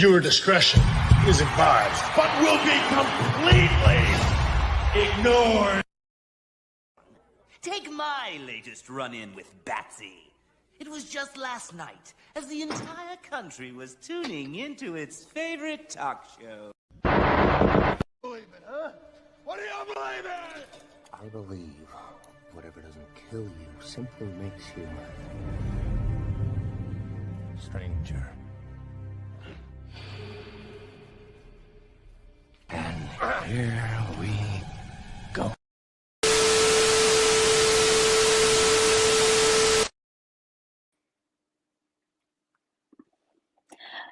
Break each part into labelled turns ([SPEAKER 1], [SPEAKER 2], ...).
[SPEAKER 1] Your discretion is advised.
[SPEAKER 2] But will be completely ignored.
[SPEAKER 3] Take my latest run-in with Batsy. It was just last night, as the entire country was tuning into its favorite talk show.
[SPEAKER 2] Believe it, huh? What do you believe in?
[SPEAKER 4] I believe whatever doesn't kill you simply makes you stranger. And here we go.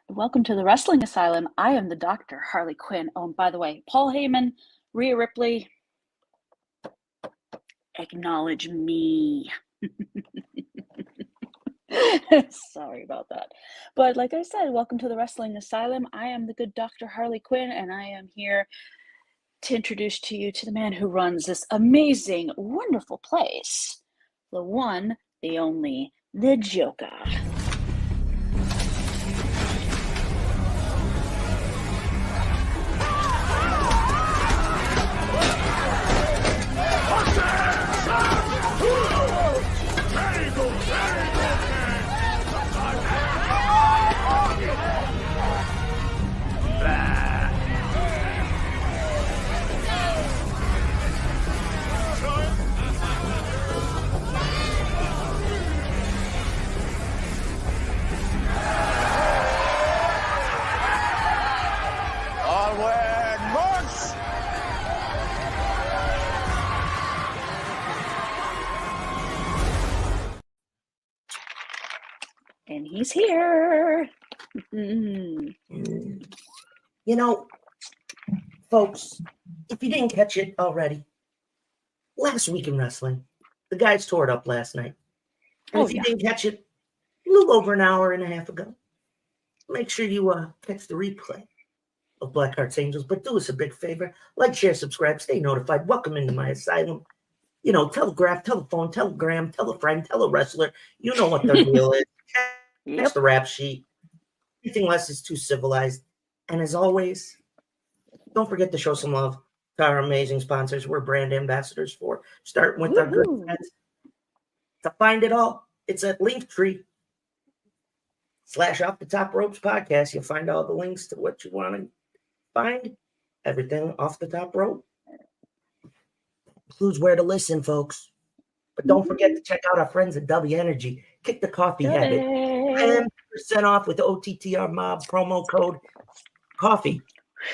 [SPEAKER 5] Welcome to the Wrestling Asylum. I am the Dr. Harley Quinn. Oh, and by the way, Paul Heyman, Rhea Ripley, acknowledge me. Sorry about that. But like I said, welcome to the Wrestling Asylum. I am the good Dr. Harley Quinn, and I am here to introduce to you to the man who runs this amazing, wonderful place. The one, the only, the Joka. And he's here.
[SPEAKER 6] You know, folks, if you didn't catch it already, last week in wrestling, the guys tore it up last night. And if you didn't catch it a little over an hour and a half ago, make sure you catch the replay of Blackheart's Angels. But do us a big favor. Like, share, subscribe, stay notified. Welcome into my asylum. You know, telegraph, telephone, telegram, tell a friend, tell a wrestler. You know what their deal is. That's the rap sheet. Anything less is too civilized. And as always, don't forget to show some love to our amazing sponsors we're brand ambassadors for. Starting with our good friends. To find it all, it's at linktr.ee/Off the Top Ropes podcast. You'll find all the links to what you want to find. Everything off the top rope. Includes where to listen, folks. But don't forget to check out our friends at W Energy. Kick the coffee habit. 10% off with the OTTR Mob promo code coffee.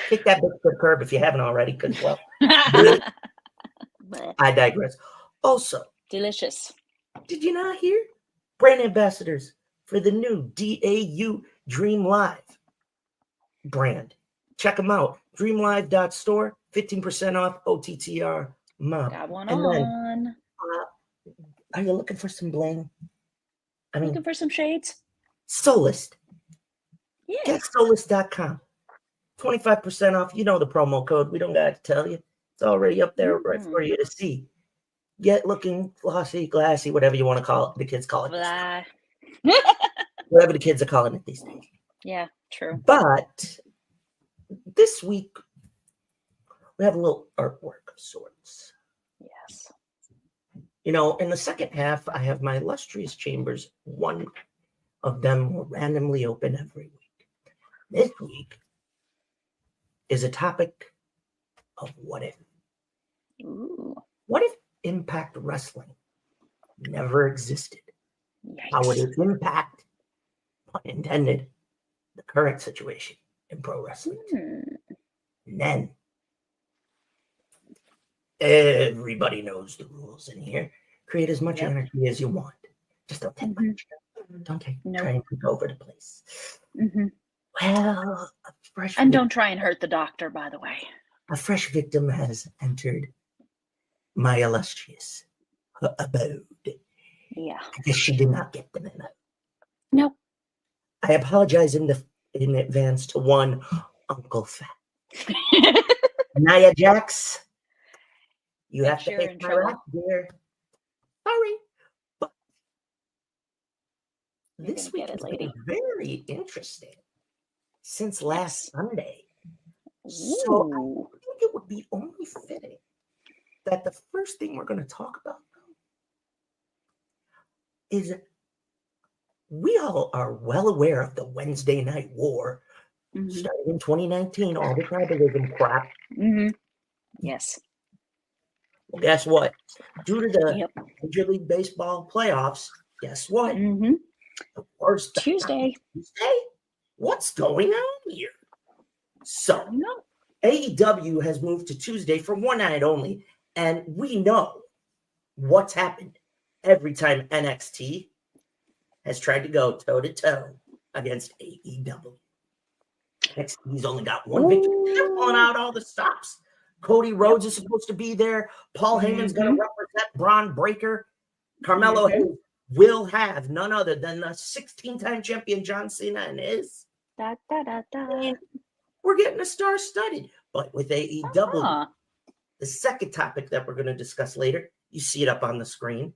[SPEAKER 6] Kick that bitch to the curb if you haven't already, because, well, I digress. Also,
[SPEAKER 5] delicious.
[SPEAKER 6] Did you not hear? Brand ambassadors for the new DAU Dream Live brand. Check them out. Dreamlive.store, 15% off OTTR Mob.
[SPEAKER 5] Got one
[SPEAKER 6] and
[SPEAKER 5] on.
[SPEAKER 6] Then, are you looking for some bling? I mean,
[SPEAKER 5] looking for some shades?
[SPEAKER 6] Solist.
[SPEAKER 5] Yeah.
[SPEAKER 6] Get Solist.com. 25% off. You know the promo code. We don't got to tell you. It's already up there right for you to see. Get looking glossy, glassy, whatever you want to call it. The kids call it. Whatever the kids are calling it these days.
[SPEAKER 5] Yeah, true.
[SPEAKER 6] But this week, we have a little artwork of sorts.
[SPEAKER 5] Yes.
[SPEAKER 6] You know, in the second half, I have my illustrious chambers. One of them will randomly open every week. This week is a topic of what if.
[SPEAKER 5] Ooh.
[SPEAKER 6] What if Impact Wrestling never existed?
[SPEAKER 5] Yikes.
[SPEAKER 6] How would it impact, pun intended, the current situation in pro wrestling? And then, everybody knows the rules in here. Create as much energy as you want. Just don't take much. Don't try and take over the place. Well, a fresh
[SPEAKER 5] don't try and hurt the doctor, by the way.
[SPEAKER 6] A fresh victim has entered my illustrious abode.
[SPEAKER 5] Yeah.
[SPEAKER 6] I guess she did not get the memo.
[SPEAKER 5] No.
[SPEAKER 6] I apologize in advance to one Uncle Fat. Nia Jax, you have to take my rap, dear. Sorry. But this week is very interesting. since last Sunday. So I think it would be only fitting that the first thing we're going to talk about is we all are well aware of the Wednesday Night War starting in 2019, all the tribalism crap.
[SPEAKER 5] Yes.
[SPEAKER 6] Well, guess what? Due to the Major League Baseball playoffs, guess what? The war's
[SPEAKER 5] Tuesday.
[SPEAKER 6] What's going on here? So, AEW has moved to Tuesday for one night only, and we know what's happened every time NXT has tried to go toe-to-toe against AEW. NXT's only got one victory. They're pulling out all the stops. Cody Rhodes is supposed to be there. Paul Heyman's going to represent Braun Breaker. Carmelo Hayes will have none other than the 16-time champion John Cena and his. We're getting a star-studded. But with AEW, the second topic that we're going to discuss later, you see it up on the screen.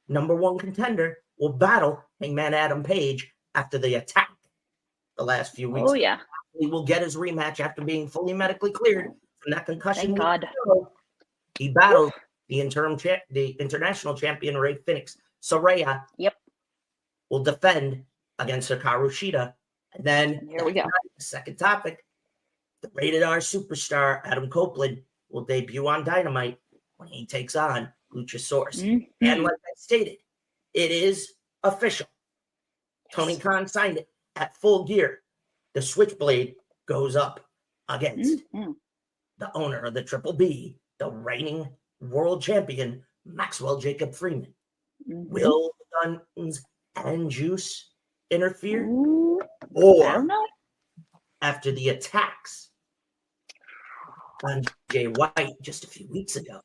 [SPEAKER 6] Number one contender will battle Hangman Adam Page after the attack the last few weeks. He will get his rematch after being fully medically cleared from that concussion.
[SPEAKER 5] Thank God.
[SPEAKER 6] He battled the international champion Rey Fenix. Saraya will defend against Hikaru Shida. And then
[SPEAKER 5] here we go.
[SPEAKER 6] The second topic, the rated R superstar Adam Copeland will debut on Dynamite when he takes on Luchasaurus. And like I stated, it is official. Tony Khan signed it at Full Gear. The Switchblade goes up against the owner of the Triple B, the reigning world champion, Maxwell Jacob Freeman. Will Guns and Juice interfere? Or after the attacks on Jay White just a few weeks ago,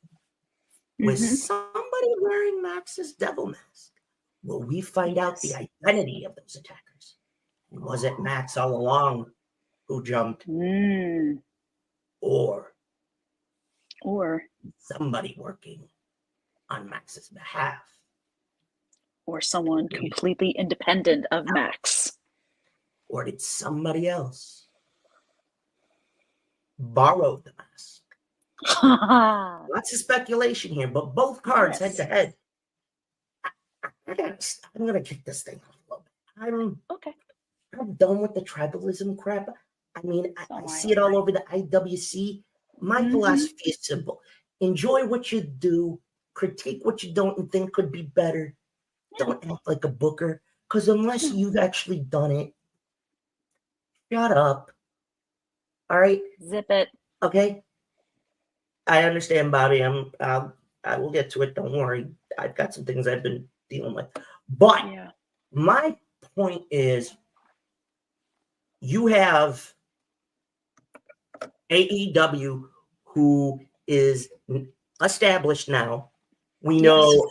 [SPEAKER 6] with somebody wearing Max's devil mask, will we find out the identity of those attackers? Was it Max all along who jumped? Or somebody working on Max's behalf?
[SPEAKER 5] Or someone completely independent of Max?
[SPEAKER 6] Or did somebody else borrow the mask? Lots of speculation here, but both cards head to head. I'm going to kick this thing off a little bit. I'm done with the tribalism crap. I mean, I see it all over the IWC. My philosophy is simple. Enjoy what you do. Critique what you don't and think could be better. Don't act like a booker. Because unless you've actually done it, shut up. All right?
[SPEAKER 5] Zip it.
[SPEAKER 6] Okay? I understand, Bobby. I will get to it. Don't worry. I've got some things I've been dealing with. But my point is, you have AEW, who is established now. We know,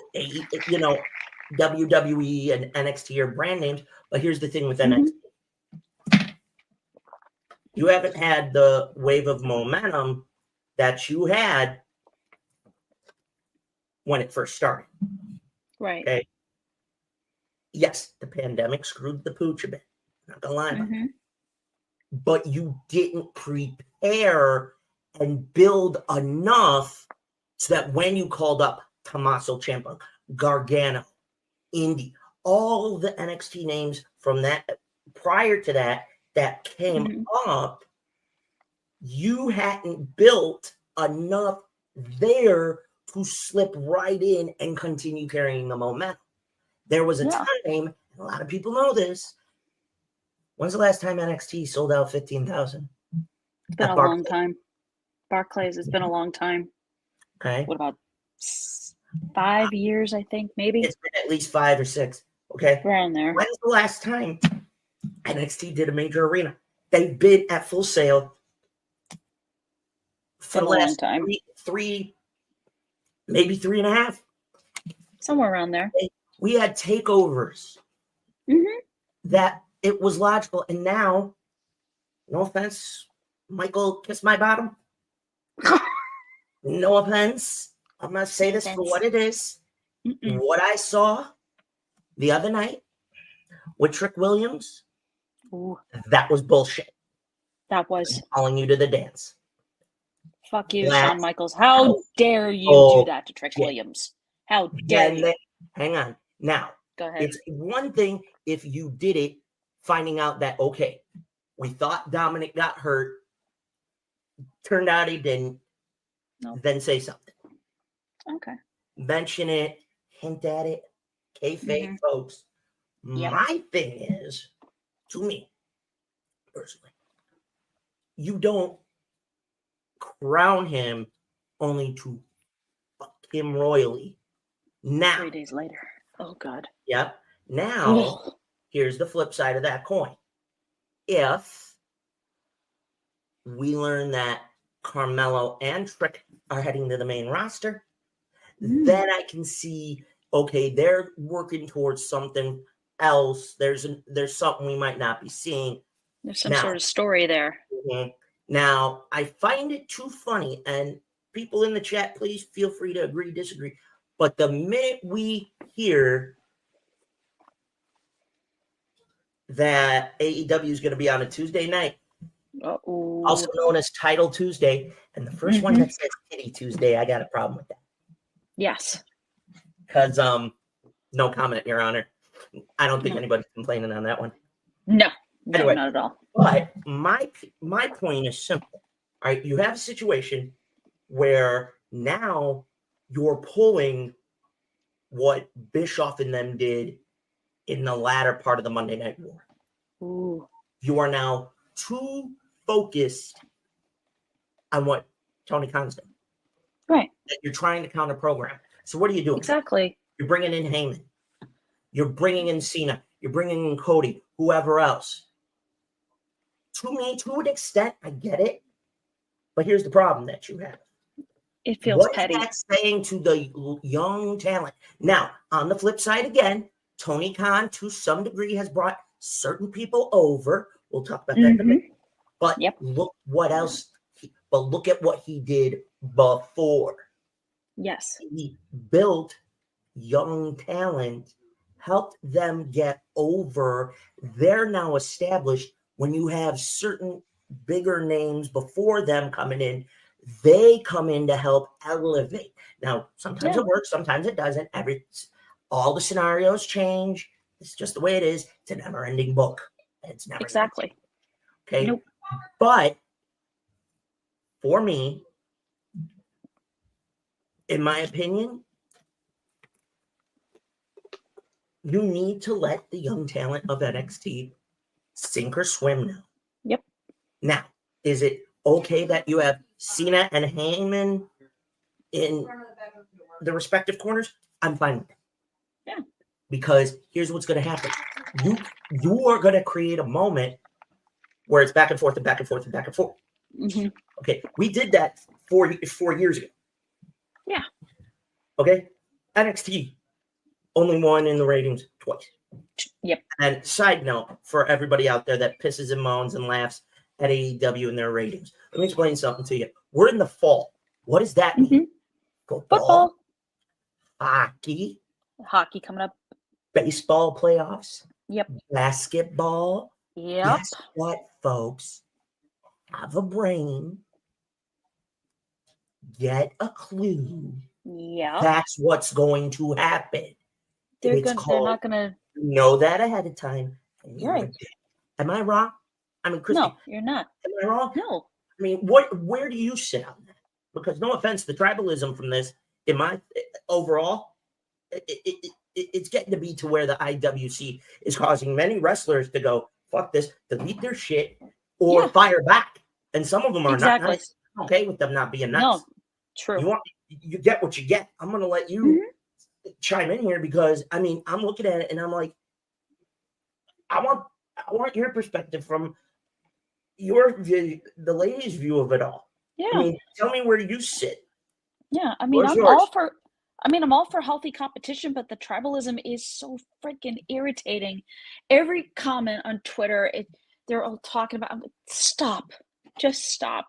[SPEAKER 6] WWE and NXT are brand names, but here's the thing with NXT. You haven't had the wave of momentum that you had when it first started.
[SPEAKER 5] Right.
[SPEAKER 6] Okay. Yes, the pandemic screwed the pooch a bit. Not gonna lie about that. But you didn't prepare and build enough so that when you called up Tommaso Ciampa, Gargano, Indy, all the NXT names from that prior to that came up, you hadn't built enough there to slip right in and continue carrying the momentum. There was a time, and a lot of people know this. When's the last time NXT sold out 15,000?
[SPEAKER 5] It's been a long time. Barclays, it's been a long time.
[SPEAKER 6] Okay.
[SPEAKER 5] What about 5 years, I think, maybe?
[SPEAKER 6] It's been at least 5 or 6. Okay.
[SPEAKER 5] Around there.
[SPEAKER 6] When's the last time NXT did a major arena? They've been at Full Sail for the last time. Three, maybe 3.5.
[SPEAKER 5] Somewhere around there.
[SPEAKER 6] We had takeovers that it was logical. And now, no offense, Michael, kiss my bottom. No offense. I'm going to say this for what it is. What I saw the other night with Trick Williams
[SPEAKER 5] Ooh,
[SPEAKER 6] That was bullshit.
[SPEAKER 5] that was.
[SPEAKER 6] I'm calling you to the dance.
[SPEAKER 5] Fuck you,
[SPEAKER 6] Last
[SPEAKER 5] Shawn Michaels. How
[SPEAKER 6] house.
[SPEAKER 5] dare you do
[SPEAKER 6] Oh,
[SPEAKER 5] that to Trick
[SPEAKER 6] shit.
[SPEAKER 5] Williams? How dare
[SPEAKER 6] Then
[SPEAKER 5] you?
[SPEAKER 6] hang on. Now,
[SPEAKER 5] Go ahead.
[SPEAKER 6] it's one thing if you did it, finding out that, okay, we thought Dominic got hurt, turned out he didn't,
[SPEAKER 5] Nope.
[SPEAKER 6] then say something.
[SPEAKER 5] Okay.
[SPEAKER 6] Mention it, hint at it, kayfabe, folks.
[SPEAKER 5] Yep.
[SPEAKER 6] My thing is, to me, personally, you don't crown him only to fuck him royally. Now,
[SPEAKER 5] 3 days later. Oh, God.
[SPEAKER 6] yep. Now, here's the flip side of that coin. If we learn that Carmelo and Trick are heading to the main roster, then I can see, okay, they're working towards something else. There's something we might not be seeing.
[SPEAKER 5] There's some sort of story there.
[SPEAKER 6] Now, I find it too funny, and people in the chat, please feel free to agree, disagree. But the minute we hear that AEW is going to be on a Tuesday night, also known as Title Tuesday, and the first one that says Kitty Tuesday, I got a problem with that.
[SPEAKER 5] Yes.
[SPEAKER 6] Because, no comment, Your Honor. I don't think anybody's complaining on that one.
[SPEAKER 5] No,
[SPEAKER 6] Anyway,
[SPEAKER 5] not at all.
[SPEAKER 6] But my point is simple. All right, you have a situation where now you're pulling what Bischoff and them did in the latter part of the Monday Night War.
[SPEAKER 5] Ooh.
[SPEAKER 6] You are now too focused on what Tony Khan's doing.
[SPEAKER 5] Right.
[SPEAKER 6] That you're trying to counter program. So what are you doing?
[SPEAKER 5] Exactly.
[SPEAKER 6] You're bringing in Heyman. You're bringing in Cena. You're bringing in Cody, whoever else. To me, to an extent, I get it. But here's the problem that you have.
[SPEAKER 5] It feels petty.
[SPEAKER 6] What is that saying to the young talent? Now, on the flip side again, Tony Khan, to some degree, has brought certain people over. We'll talk about that in a minute. But look what else. But look at what he did before.
[SPEAKER 5] Yes.
[SPEAKER 6] He built young talent, helped them get over. They're now established. When you have certain bigger names before them coming in, they come in to help elevate. Now, sometimes it works, sometimes it doesn't. All the scenarios change. It's just the way it is. It's a never-ending book. It's never
[SPEAKER 5] exactly.
[SPEAKER 6] Okay.
[SPEAKER 5] Nope.
[SPEAKER 6] But for me, in my opinion, you need to let the young talent of NXT sink or swim now.
[SPEAKER 5] Yep.
[SPEAKER 6] Now, is it okay that you have Cena and Heyman in the respective corners? I'm fine with it.
[SPEAKER 5] Yeah.
[SPEAKER 6] Because here's what's going to happen. You are going to create a moment where it's back and forth and back and forth and back and forth.
[SPEAKER 5] Mm-hmm.
[SPEAKER 6] Okay. We did that 4 years ago.
[SPEAKER 5] Yeah.
[SPEAKER 6] Okay. NXT only won in the ratings twice.
[SPEAKER 5] Yep.
[SPEAKER 6] And side note for everybody out there that pisses and moans and laughs at AEW and their ratings, let me explain something to you. We're in the fall. What does that mean?
[SPEAKER 5] Football.
[SPEAKER 6] Hockey.
[SPEAKER 5] Hockey coming up.
[SPEAKER 6] Baseball playoffs.
[SPEAKER 5] Yep.
[SPEAKER 6] Basketball.
[SPEAKER 5] Yep.
[SPEAKER 6] Guess what, folks? Have a brain. Get a clue.
[SPEAKER 5] Yeah.
[SPEAKER 6] That's what's going to happen.
[SPEAKER 5] They're not gonna
[SPEAKER 6] know that ahead of time.
[SPEAKER 5] You're right.
[SPEAKER 6] Am I wrong? I mean, Christy,
[SPEAKER 5] no, you're not.
[SPEAKER 6] Am I wrong?
[SPEAKER 5] No.
[SPEAKER 6] I mean, where do you sit on that? Because no offense, the tribalism from this, in my overall, it's getting to be to where the IWC is causing many wrestlers to go, fuck this, delete their shit, or fire back. And some of them are not nice. I'm okay with them not being nice.
[SPEAKER 5] No, true.
[SPEAKER 6] You get what you get. I'm going to let you chime in here because, I mean, I'm looking at it and I'm like, I want your perspective from your view, the ladies' view of it all.
[SPEAKER 5] Yeah.
[SPEAKER 6] I mean, tell me where you sit.
[SPEAKER 5] Yeah. I mean, I'm all for healthy competition, but the tribalism is so freaking irritating. Every comment on Twitter, they're all talking about, I'm like, stop. Just stop.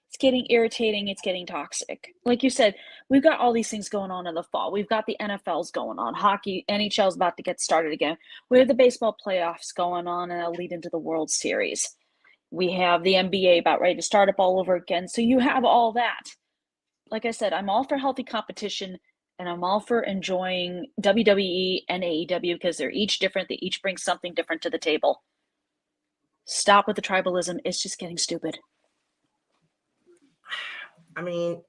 [SPEAKER 5] It's getting irritating. It's getting toxic. Like you said, we've got all these things going on in the fall. We've got the NFL's going on. Hockey, NHL's about to get started again. We have the baseball playoffs going on, and that'll lead into the World Series. We have the NBA about ready to start up all over again. So you have all that. Like I said, I'm all for healthy competition, and I'm all for enjoying WWE and AEW because they're each different. They each bring something different to the table. Stop with the tribalism. It's just getting stupid.
[SPEAKER 6] I mean,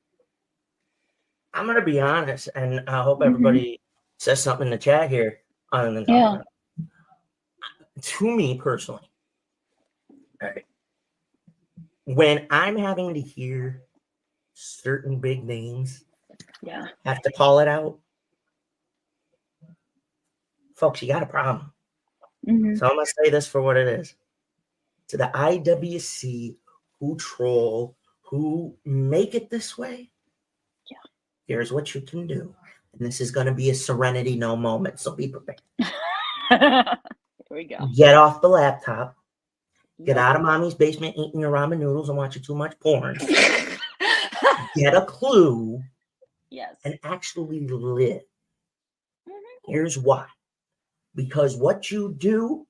[SPEAKER 6] I'm going to be honest, and I hope everybody says something in the chat here. Other than talking to me personally, right, when I'm having to hear certain big names have to call it out, folks, you got a problem. So I'm going to say this for what it is. To the IWC who troll, who make it this way, here's what you can do. And this is going to be a Serenity No moment, so be prepared.
[SPEAKER 5] Here we go.
[SPEAKER 6] Get off the laptop. Get out of mommy's basement eating your ramen noodles and watching too much porn. Get a clue.
[SPEAKER 5] Yes.
[SPEAKER 6] And actually live. Here's why. Because what you do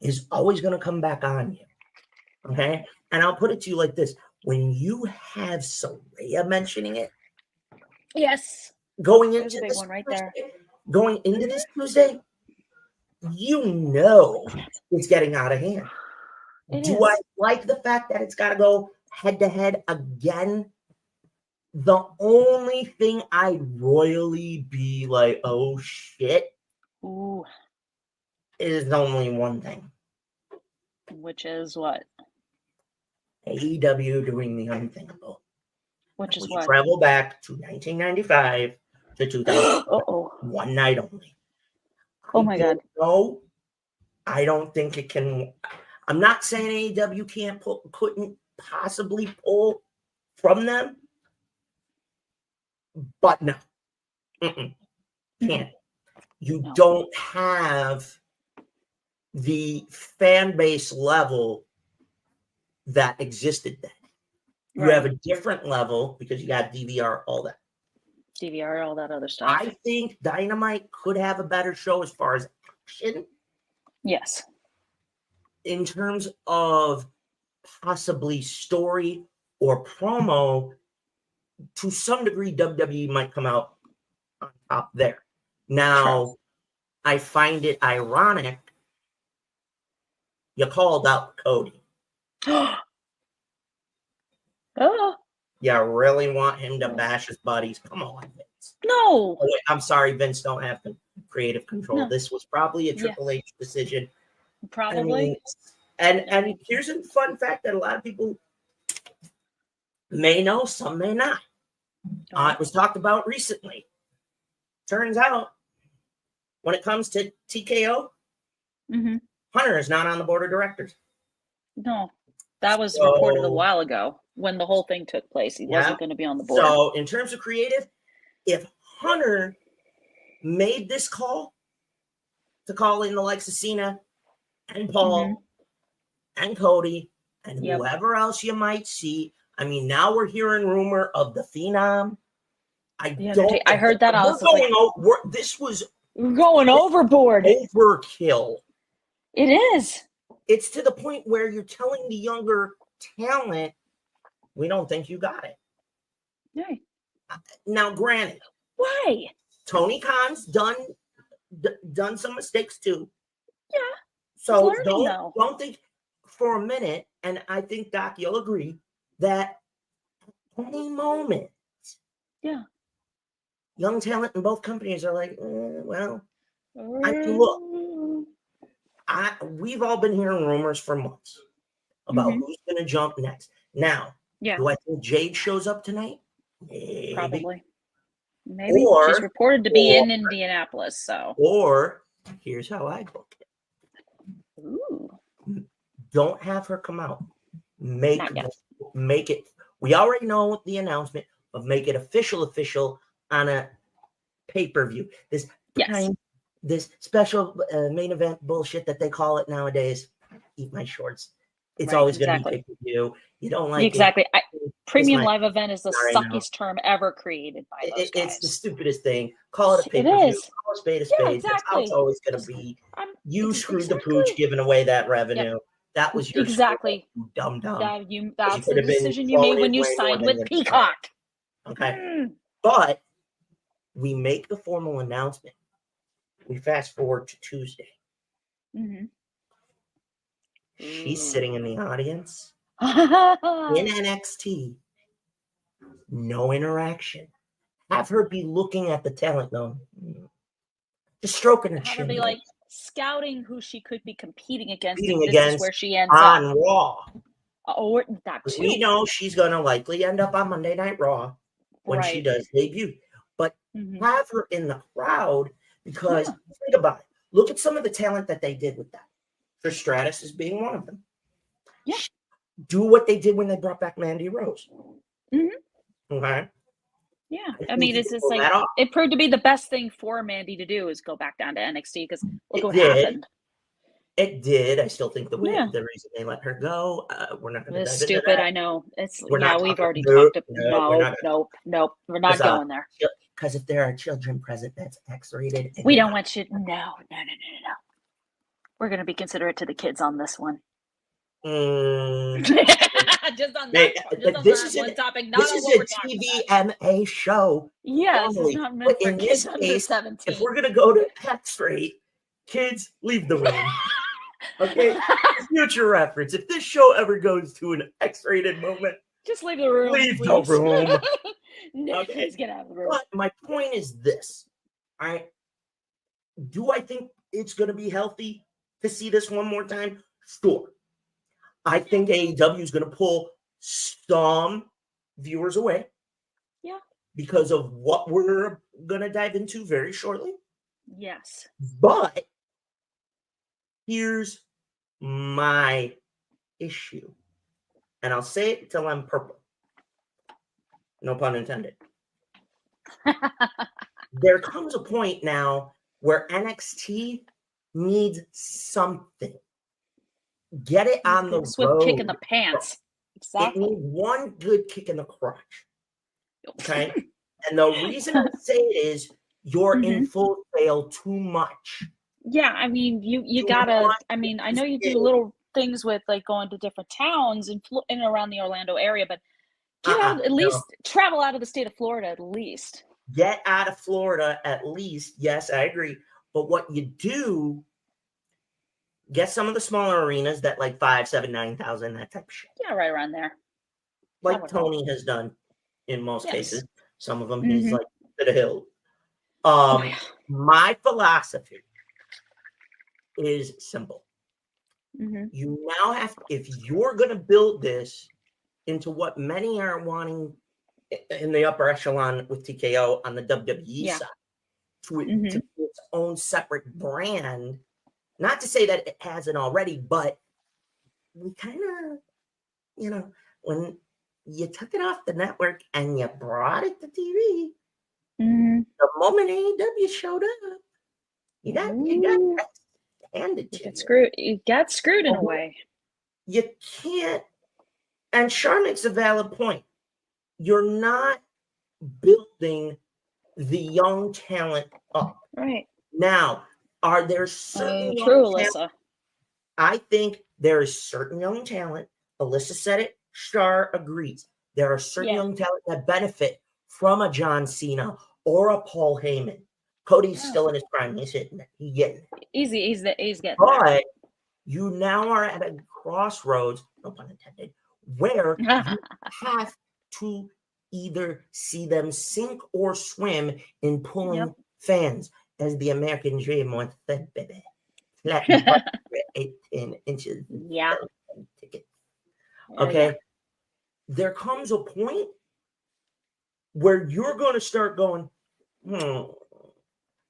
[SPEAKER 6] is always going to come back on you. Okay? And I'll put it to you like this. When you have Soraya mentioning it, going into
[SPEAKER 5] big
[SPEAKER 6] this
[SPEAKER 5] one right
[SPEAKER 6] Tuesday,
[SPEAKER 5] there.
[SPEAKER 6] Going into this Tuesday, you know it's getting out of hand. Do I like the fact that it's got to go head to head again? The only thing I'd royally be like, oh shit, is only one thing.
[SPEAKER 5] Which is what?
[SPEAKER 6] AEW doing the unthinkable.
[SPEAKER 5] Which is what?
[SPEAKER 6] Travel back to 1995 to 2000. One night only.
[SPEAKER 5] Oh my God.
[SPEAKER 6] No, I don't think it can. I'm not saying AEW couldn't possibly pull from them, but no. Can't. You don't have the fan base level that existed then. You have a different level because you got DVR, all that.
[SPEAKER 5] DVR, all that other stuff.
[SPEAKER 6] I think Dynamite could have a better show as far as action.
[SPEAKER 5] Yes.
[SPEAKER 6] In terms of possibly story or promo, to some degree, WWE might come out on top there. Now, I find it ironic you called out Cody. You really want him to bash his buddies? Come on, Vince.
[SPEAKER 5] No.
[SPEAKER 6] Oh, wait, I'm sorry, Vince don't have creative control.
[SPEAKER 5] No.
[SPEAKER 6] This was probably a Triple H decision.
[SPEAKER 5] Probably.
[SPEAKER 6] I mean, and here's a fun fact that a lot of people may know, some may not. It was talked about recently. Turns out, when it comes to TKO, Hunter is not on the board of directors.
[SPEAKER 5] No, that was reported a while ago when the whole thing took place. He wasn't going to be on the board.
[SPEAKER 6] So, in terms of creative, if Hunter made this call to call in the likes of Cena and Paul and Cody and whoever else you might see, I mean, now we're hearing rumor of the Phenom. I
[SPEAKER 5] heard that also.
[SPEAKER 6] This was
[SPEAKER 5] going overboard.
[SPEAKER 6] Overkill.
[SPEAKER 5] It is.
[SPEAKER 6] It's to the point where you're telling the younger talent, we don't think you got it.
[SPEAKER 5] Right.
[SPEAKER 6] Now, granted,
[SPEAKER 5] why?
[SPEAKER 6] Tony Khan's done some mistakes too.
[SPEAKER 5] Yeah.
[SPEAKER 6] So don't think for a minute, and I think Doc, you'll agree that at any moment, young talent in both companies are like, well, I mean, look. We've all been hearing rumors for months about who's going to jump next. Now, do I think Jade shows up tonight? Maybe.
[SPEAKER 5] Probably. Maybe. She's reported to be in Indianapolis, so.
[SPEAKER 6] Or, here's how I book it.
[SPEAKER 5] Ooh.
[SPEAKER 6] Don't have her come out. Make it. We already know the announcement, but make it official on a pay-per-view. This special main event bullshit that they call it nowadays. Eat my shorts. It's
[SPEAKER 5] Right,
[SPEAKER 6] always going to
[SPEAKER 5] exactly.
[SPEAKER 6] be pay-per-view. You don't like
[SPEAKER 5] Exactly.
[SPEAKER 6] it.
[SPEAKER 5] Premium
[SPEAKER 6] my-
[SPEAKER 5] live event is the
[SPEAKER 6] Sorry, no.
[SPEAKER 5] suckiest term ever created by those guys.
[SPEAKER 6] It's the stupidest thing. Call it a
[SPEAKER 5] It
[SPEAKER 6] pay-per-view.
[SPEAKER 5] is.
[SPEAKER 6] Call a spade a
[SPEAKER 5] Yeah,
[SPEAKER 6] spade. That's how it's
[SPEAKER 5] exactly.
[SPEAKER 6] always going to be. You screwed the pooch
[SPEAKER 5] exactly.
[SPEAKER 6] giving away that revenue. That was your
[SPEAKER 5] Exactly.
[SPEAKER 6] screw, you dumb.
[SPEAKER 5] That's
[SPEAKER 6] could
[SPEAKER 5] the
[SPEAKER 6] have been
[SPEAKER 5] decision you made
[SPEAKER 6] throwing
[SPEAKER 5] when
[SPEAKER 6] it
[SPEAKER 5] you
[SPEAKER 6] way more
[SPEAKER 5] signed
[SPEAKER 6] than
[SPEAKER 5] with
[SPEAKER 6] you're
[SPEAKER 5] Peacock.
[SPEAKER 6] Okay. But we make the formal announcement. We fast forward to Tuesday.
[SPEAKER 5] Mm-hmm.
[SPEAKER 6] She's sitting in the audience in NXT. No interaction. Have her be looking at the talent going, just stroking her
[SPEAKER 5] Have her
[SPEAKER 6] chin.
[SPEAKER 5] be like scouting who she could be competing against.
[SPEAKER 6] Competing
[SPEAKER 5] This is
[SPEAKER 6] against
[SPEAKER 5] where she ends
[SPEAKER 6] on
[SPEAKER 5] up.
[SPEAKER 6] Raw.
[SPEAKER 5] Or that too.
[SPEAKER 6] We know she's going to likely end up on Monday Night Raw when she does debut. But have her in the crowd because think about it. Look at some of the talent that they did with that. Trish Stratus is being one of them.
[SPEAKER 5] Yeah.
[SPEAKER 6] Do what they did when they brought back Mandy Rose. Okay.
[SPEAKER 5] Yeah. I mean, it's just like it proved to be the best thing for Mandy to do is go back down to NXT because look what happened.
[SPEAKER 6] It did. I still think the reason they let her go, we're not going to.
[SPEAKER 5] It's stupid. I know. It's we've already
[SPEAKER 6] talked
[SPEAKER 5] about. Nope. We're not going there.
[SPEAKER 6] Because if there are children present, that's X-rated.
[SPEAKER 5] We don't want you. No. We're going to be considerate to the kids on this one. Just on that one topic. Not
[SPEAKER 6] this is a TVMA show.
[SPEAKER 5] Yeah, this is not meant for kids under 17.
[SPEAKER 6] If we're going to go to X-rate, kids, leave the room. Okay? Future reference. If this show ever goes to an X-rated moment,
[SPEAKER 5] just leave the room.
[SPEAKER 6] Leave the room.
[SPEAKER 5] No, please get out of the room.
[SPEAKER 6] But my point is this. All right. Do I think it's going to be healthy to see this one more time? Sure. I think AEW is going to pull some viewers away.
[SPEAKER 5] Yeah.
[SPEAKER 6] Because of what we're going to dive into very shortly.
[SPEAKER 5] Yes.
[SPEAKER 6] But here's my issue. And I'll say it until I'm purple. No pun intended. There comes a point now where NXT needs something. Get it on the
[SPEAKER 5] swift kick in the pants. Exactly.
[SPEAKER 6] It needs one good kick in the crotch. Okay? And the reason I say it is you're in full sail too much.
[SPEAKER 5] Yeah, I mean, you gotta. I mean, I know you do little things with like going to different towns and in and around the Orlando area, but get out at least. Travel out of the state of Florida at least.
[SPEAKER 6] Get out of Florida at least. Yes, I agree. But what you do, get some of the smaller arenas that like 5, 7, 9,000, that type of shit.
[SPEAKER 5] Yeah, right around there.
[SPEAKER 6] Like Tony has done in most cases. Some of them he's like to the hill. My philosophy is simple. You now have, if you're going to build this into what many are wanting in the upper echelon with TKO on the WWE side, to its own separate brand, not to say that it hasn't already, but we kind of, when you took it off the network and you brought it to TV, the moment AEW showed up, you got handed to you.
[SPEAKER 5] You got screwed in a way.
[SPEAKER 6] You can't, and Char makes a valid point. You're not building the young talent up.
[SPEAKER 5] Right.
[SPEAKER 6] Now, are there certain
[SPEAKER 5] Alyssa?
[SPEAKER 6] I think there is certain young talent. Alyssa said it. Char agrees. There are certain young talent that benefit from a John Cena or a Paul Heyman. Cody's still in his prime. He's hitting it. He's getting it.
[SPEAKER 5] He's getting
[SPEAKER 6] But
[SPEAKER 5] there.
[SPEAKER 6] you now are at a crossroads, no pun intended, where you have to either see them sink or swim in pulling fans, as the American dream once said, baby. 18 inches.
[SPEAKER 5] Yeah.
[SPEAKER 6] Tickets. Okay. There comes a point where you're going to start going,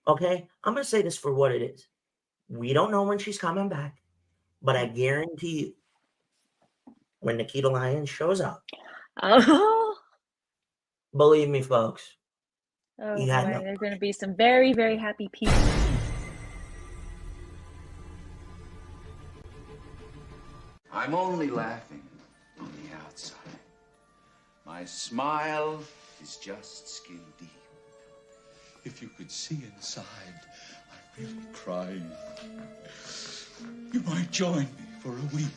[SPEAKER 6] okay, I'm going to say this for what it is. We don't know when she's coming back, but I guarantee you, when Nikita Lyons shows up, believe me, folks,
[SPEAKER 5] there's going to be some very, very happy people.
[SPEAKER 7] I'm only laughing on the outside. My smile is just skin deep.
[SPEAKER 2] If you could see inside, I'm really crying. You might join me for a weep.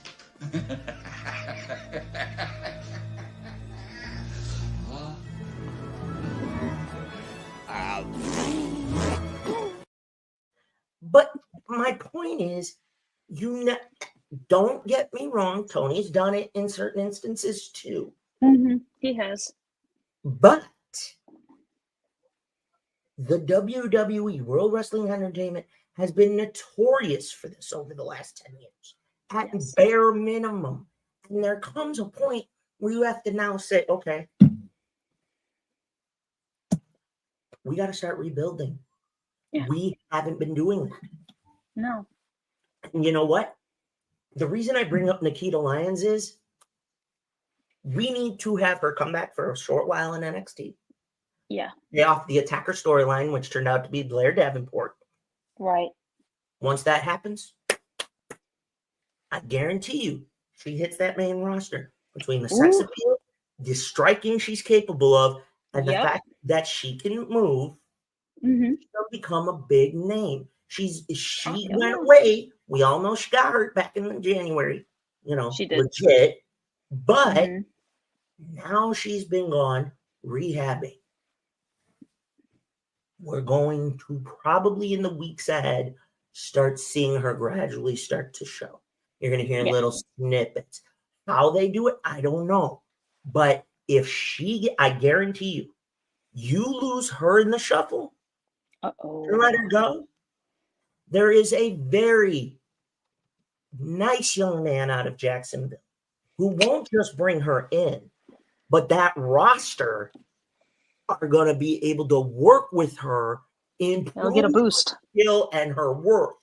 [SPEAKER 6] But my point is, don't get me wrong, Tony's done it in certain instances too.
[SPEAKER 5] Mm-hmm. He has.
[SPEAKER 6] But the WWE, World Wrestling Entertainment, has been notorious for this over the last 10 years, at bare minimum. And there comes a point where you have to now say, okay, we got to start rebuilding. Yeah. We haven't been doing that.
[SPEAKER 5] No.
[SPEAKER 6] And you know what? The reason I bring up Nikita Lyons is we need to have her come back for a short while in NXT.
[SPEAKER 5] Yeah.
[SPEAKER 6] Pay off the attacker storyline, which turned out to be Blair Davenport.
[SPEAKER 5] Right.
[SPEAKER 6] Once that happens, I guarantee you she hits that main roster between the sex appeal, the striking she's capable of, and the fact that she can move.
[SPEAKER 5] Mm-hmm.
[SPEAKER 6] She'll become a big name. She went away. We all know she got hurt back in January. You know,
[SPEAKER 5] she did.
[SPEAKER 6] Legit. But now she's been gone rehabbing. We're going to probably in the weeks ahead start seeing her gradually start to show. You're going to hear little snippets. How they do it, I don't know. But if I guarantee you, you lose her in the shuffle, and let her go, there is a very nice young man out of Jacksonville who won't just bring her in, but that roster are going to be able to work with her in
[SPEAKER 5] get a boost.
[SPEAKER 6] Her skill and her worth.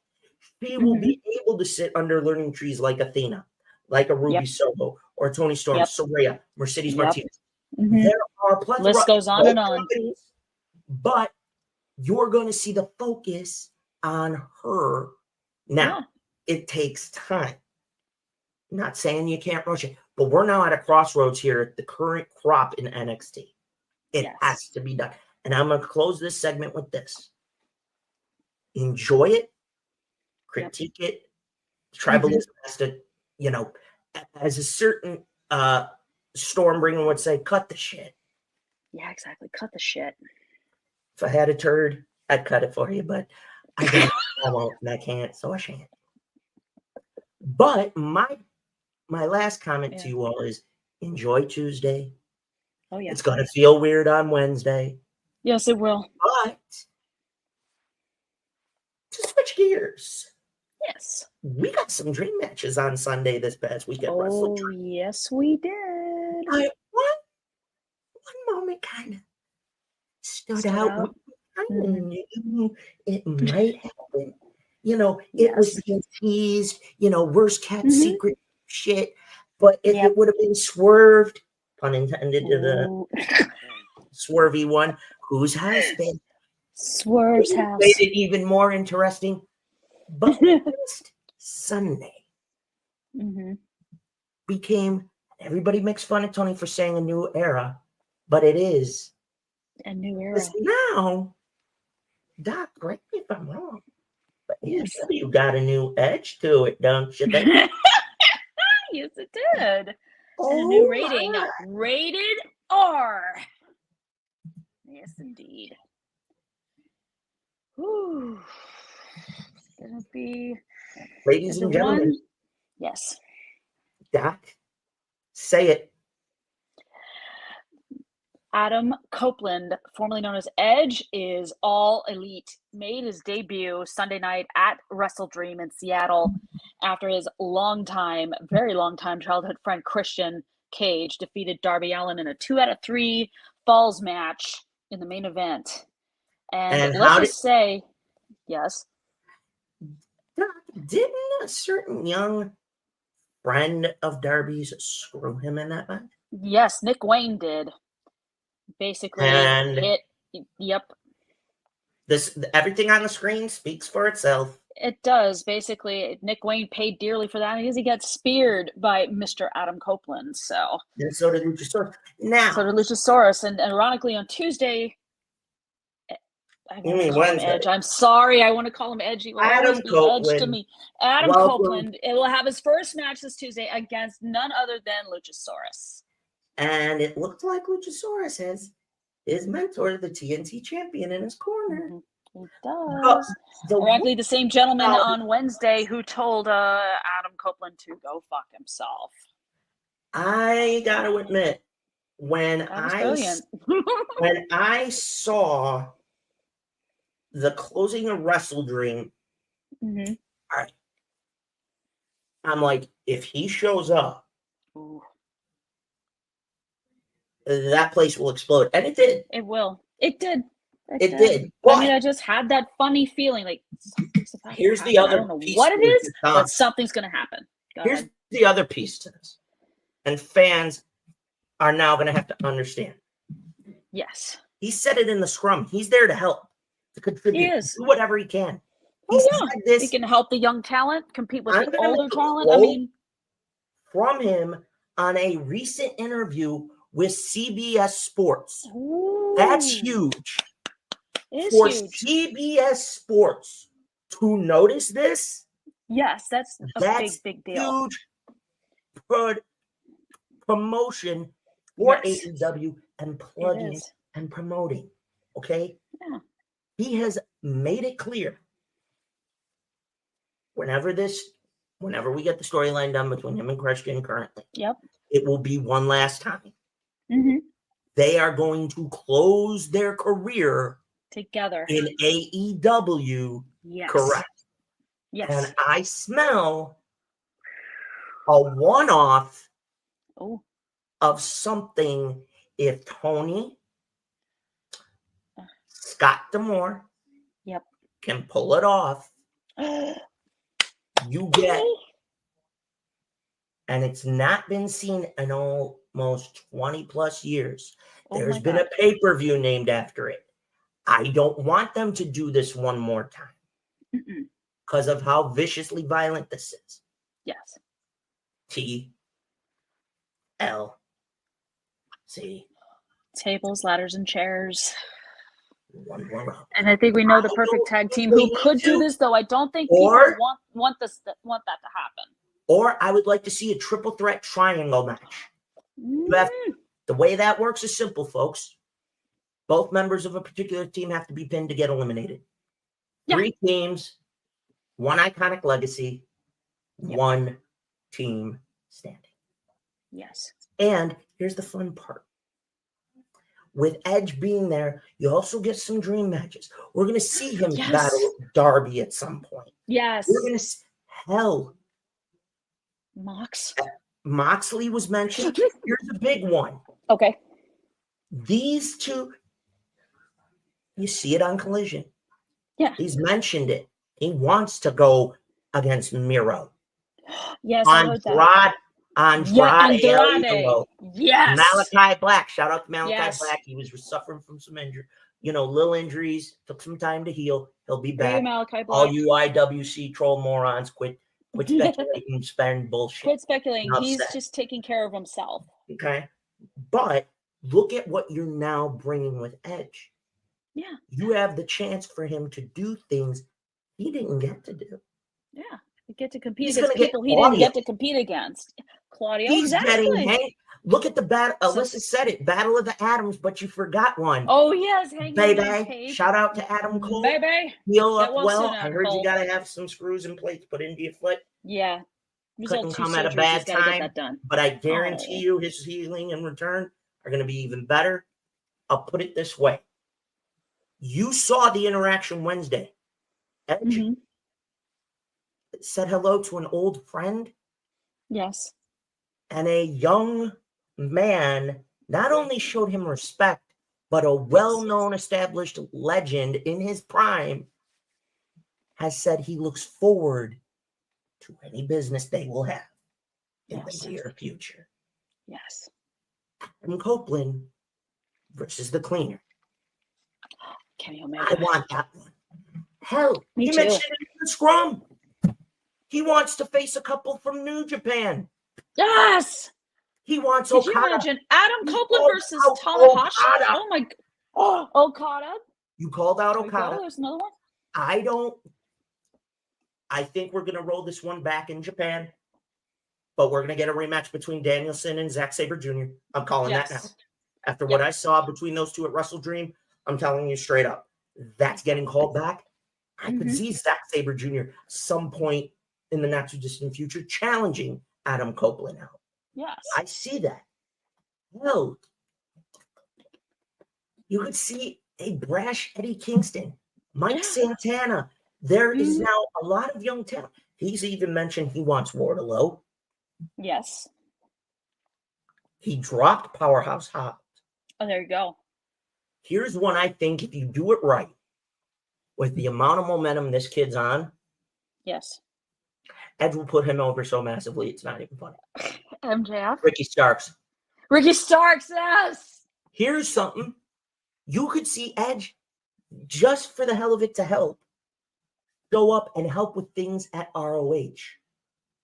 [SPEAKER 6] She will be able to sit under learning trees like Athena, like a Ruby Soho, or Toni Storm, Soraya, Mercedes Martinez. There are plethora.
[SPEAKER 5] List goes on and on.
[SPEAKER 6] But you're going to see the focus on her. Now, it takes time. I'm not saying you can't rush it, but we're now at a crossroads here at the current crop in NXT. It has to be done. And I'm going to close this segment with this. Enjoy it. Critique it. Tribalism has to, as a certain Stormbringer would say, cut the shit.
[SPEAKER 5] Yeah, exactly. Cut the shit.
[SPEAKER 6] If I had a turd, I'd cut it for you, but I won't, and I can't, so I shan't. But my last comment to you all is enjoy Tuesday.
[SPEAKER 5] Oh, yeah.
[SPEAKER 6] It's going to feel weird on Wednesday.
[SPEAKER 5] Yes, it will.
[SPEAKER 6] But to switch gears.
[SPEAKER 5] Yes.
[SPEAKER 6] We got some dream matches on Sunday this past weekend.
[SPEAKER 5] Oh, yes, we did.
[SPEAKER 6] One moment kind of stood out. I knew it might happen. It was being teased, worst cat secret shit. But if it would have been swerved, pun intended to the swervy one, whose house been?
[SPEAKER 5] Swerve's house.
[SPEAKER 6] Made it even more interesting. But Sunday became, everybody makes fun of Tony for saying a new era, but it is
[SPEAKER 5] a new era.
[SPEAKER 6] Now, Doc, correct me if I'm wrong, but you got a new edge to it, don't you think?
[SPEAKER 5] Yes, it did. And a new rating, rated R. Yes, indeed. Whew. It's gonna be,
[SPEAKER 6] ladies and gentlemen.
[SPEAKER 5] Yes.
[SPEAKER 6] Doc, say it.
[SPEAKER 5] Adam Copeland, formerly known as Edge, is All Elite. Made his debut Sunday night at WrestleDream in Seattle after his very long time childhood friend Christian Cage defeated Darby Allin in a 2 out of 3 falls match in the main event. And let's just say, yes.
[SPEAKER 6] Didn't a certain young friend of Darby's screw him in that match?
[SPEAKER 5] Yes, Nick Wayne did. Basically,
[SPEAKER 6] everything on the screen speaks for itself.
[SPEAKER 5] It does. Basically, Nick Wayne paid dearly for that because he got speared by Mr. Adam Copeland. So,
[SPEAKER 6] And so did Luchasaurus. Now,
[SPEAKER 5] so did Luchasaurus. And ironically, on Tuesday, I want to call him Edge. I'm sorry. I want to call him Edge. He will always be Edge to me. Adam Copeland. It will have his first match this Tuesday against none other than Luchasaurus.
[SPEAKER 6] And it looked like Luchasaurus has his mentor, the TNT champion, in his corner.
[SPEAKER 5] He does. Directly the same gentleman on Wednesday who told Adam Copeland to go fuck himself.
[SPEAKER 6] I got to admit, when I saw the closing of WrestleDream, all right, I'm like, if he shows up, that place will explode. And it did.
[SPEAKER 5] It will. It did.
[SPEAKER 6] It did.
[SPEAKER 5] I mean, I just had that funny feeling like something's about
[SPEAKER 6] here's
[SPEAKER 5] to
[SPEAKER 6] the
[SPEAKER 5] happen.
[SPEAKER 6] other
[SPEAKER 5] I don't know
[SPEAKER 6] piece
[SPEAKER 5] what it
[SPEAKER 6] to
[SPEAKER 5] is,
[SPEAKER 6] it,
[SPEAKER 5] but something's going to happen.
[SPEAKER 6] Here's the other piece to this. And fans are now going to have to understand.
[SPEAKER 5] Yes.
[SPEAKER 6] He said it in the scrum. He's there to help, to contribute,
[SPEAKER 5] He is.
[SPEAKER 6] do whatever he can.
[SPEAKER 5] He can help the young talent compete with the older talent. I mean,
[SPEAKER 6] from him on a recent interview with CBS Sports.
[SPEAKER 5] Ooh.
[SPEAKER 6] That's huge.
[SPEAKER 5] For
[SPEAKER 6] huge. CBS Sports to notice this.
[SPEAKER 5] Yes, that's a big deal.
[SPEAKER 6] Huge promotion for AEW and plugging and promoting. Okay?
[SPEAKER 5] Yeah.
[SPEAKER 6] He has made it clear whenever we get the storyline done between him and Christian currently, it will be one last time.
[SPEAKER 5] Mm-hmm.
[SPEAKER 6] They are going to close their career
[SPEAKER 5] together
[SPEAKER 6] in AEW.
[SPEAKER 5] Yes.
[SPEAKER 6] Correct.
[SPEAKER 5] Yes.
[SPEAKER 6] And I smell a one-off of something if Tony, Scott D'Amore can pull it off. You get, and it's not been seen in almost 20 plus years. There's been a pay-per-view named after it. I don't want them to do this one more time because of how viciously violent this is.
[SPEAKER 5] Yes.
[SPEAKER 6] TLC.
[SPEAKER 5] Tables, ladders, and chairs.
[SPEAKER 6] One more round.
[SPEAKER 5] And I think we know the perfect tag team who could do this, though. I don't think people want that to happen.
[SPEAKER 6] Or I would like to see a triple threat triangle match. The way that works is simple, folks. Both members of a particular team have to be pinned to get eliminated. 3 teams, 1 iconic legacy, 1 team standing.
[SPEAKER 5] Yes.
[SPEAKER 6] And here's the fun part. With Edge being there, you also get some dream matches. We're going to see him battle Darby at some point.
[SPEAKER 5] Yes.
[SPEAKER 6] We're going to Moxley was mentioned. Here's a big one.
[SPEAKER 5] Okay.
[SPEAKER 6] These two, you see it on Collision.
[SPEAKER 5] Yeah.
[SPEAKER 6] He's mentioned it. He wants to go against Miro.
[SPEAKER 5] Yes, I heard that.
[SPEAKER 6] Andrade.
[SPEAKER 5] Yes.
[SPEAKER 6] Malachi Black. Shout out to Malachi Black. He was suffering from some injury. Little injuries. Took some time to heal. He'll be back.
[SPEAKER 5] Malachi Black.
[SPEAKER 6] All you IWC troll morons, quit speculating, spend bullshit.
[SPEAKER 5] Quit speculating. He's just taking care of himself.
[SPEAKER 6] Okay. But look at what you're now bringing with Edge.
[SPEAKER 5] Yeah.
[SPEAKER 6] You have the chance for him to do things he didn't get to do.
[SPEAKER 5] Yeah. Get to compete against people he didn't get to compete against. Claudio,
[SPEAKER 6] Look at the battle. Alyssa said it. Battle of the Atoms, but you forgot one.
[SPEAKER 5] Oh, yes.
[SPEAKER 6] Baby. Shout out to Adam Cole.
[SPEAKER 5] Baby.
[SPEAKER 6] Heal up well. I heard you got to have some screws and plates put into your foot.
[SPEAKER 5] Yeah.
[SPEAKER 6] Couldn't come at a bad time. But I guarantee you his healing and return are going to be even better. I'll put it this way. You saw the interaction Wednesday. Edge said hello to an old friend.
[SPEAKER 5] Yes.
[SPEAKER 6] And a young man not only showed him respect, but a well-known established legend in his prime has said he looks forward to any business they will have in the near future.
[SPEAKER 5] Yes.
[SPEAKER 6] Adam Copeland versus the Cleaner.
[SPEAKER 5] Kenny Omega.
[SPEAKER 6] I want that one. Hell,
[SPEAKER 5] Me
[SPEAKER 6] he
[SPEAKER 5] too.
[SPEAKER 6] mentioned it in the scrum. He wants to face a couple from New Japan.
[SPEAKER 5] Yes.
[SPEAKER 6] He wants
[SPEAKER 5] Could you
[SPEAKER 6] Okada.
[SPEAKER 5] imagine Adam
[SPEAKER 6] He
[SPEAKER 5] Copeland
[SPEAKER 6] called
[SPEAKER 5] versus
[SPEAKER 6] out
[SPEAKER 5] Tanahashi?
[SPEAKER 6] Okada.
[SPEAKER 5] Oh my! Oh, Okada.
[SPEAKER 6] You called out
[SPEAKER 5] There we go.
[SPEAKER 6] Okada.
[SPEAKER 5] There's another one.
[SPEAKER 6] I think we're going to roll this one back in Japan, but we're going to get a rematch between Danielson and Zack Sabre Jr. I'm calling that now. After what I saw between those two at WrestleDream, I'm telling you straight up, that's getting called back. I could see Zack Sabre Jr. some point in the not too distant future challenging Adam Copeland out.
[SPEAKER 5] Yes.
[SPEAKER 6] I see that. Hell, you could see a brash Eddie Kingston, Mike Santana. There is now a lot of young talent. He's even mentioned he wants Wardlow.
[SPEAKER 5] Yes.
[SPEAKER 6] He dropped Powerhouse Hobbs.
[SPEAKER 5] Oh, there you go.
[SPEAKER 6] Here's one I think if you do it right, with the amount of momentum this kid's on,
[SPEAKER 5] Yes.
[SPEAKER 6] Edge will put him over so massively it's not even funny.
[SPEAKER 5] MJF.
[SPEAKER 6] Ricky Starks.
[SPEAKER 5] Ricky Starks. Yes.
[SPEAKER 6] Here's something. You could see Edge, just for the hell of it to help, go up and help with things at ROH.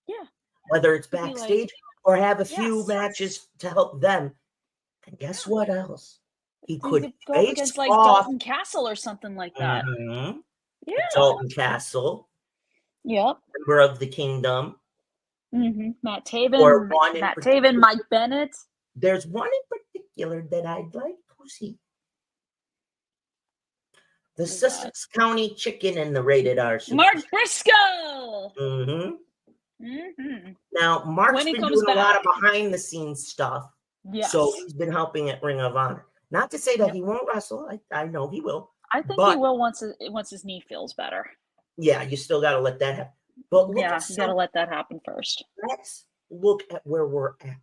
[SPEAKER 5] Yeah.
[SPEAKER 6] Whether it's backstage or have a few matches to help them. And guess what else? He could
[SPEAKER 5] go
[SPEAKER 6] face
[SPEAKER 5] against like
[SPEAKER 6] off
[SPEAKER 5] Dalton Castle or something like that. Yeah.
[SPEAKER 6] Dalton Castle.
[SPEAKER 5] Yep.
[SPEAKER 6] Member of the Kingdom.
[SPEAKER 5] Matt Taven.
[SPEAKER 6] Or one in
[SPEAKER 5] Matt
[SPEAKER 6] particular.
[SPEAKER 5] Taven. Mike Bennett.
[SPEAKER 6] There's one in particular that I'd like to see. The Sussex County Chicken and the Rated R.
[SPEAKER 5] Mark Briscoe.
[SPEAKER 6] Now, Mark's
[SPEAKER 5] When he
[SPEAKER 6] been
[SPEAKER 5] comes
[SPEAKER 6] doing a lot of
[SPEAKER 5] back.
[SPEAKER 6] behind-the-scenes stuff.
[SPEAKER 5] Yes.
[SPEAKER 6] So he's been helping at Ring of Honor. Not to say that he won't wrestle. I know he will.
[SPEAKER 5] I think he will once his knee feels better.
[SPEAKER 6] Yeah, you still got to let that happen. But
[SPEAKER 5] You got to let that happen first.
[SPEAKER 6] Let's look at where we're at.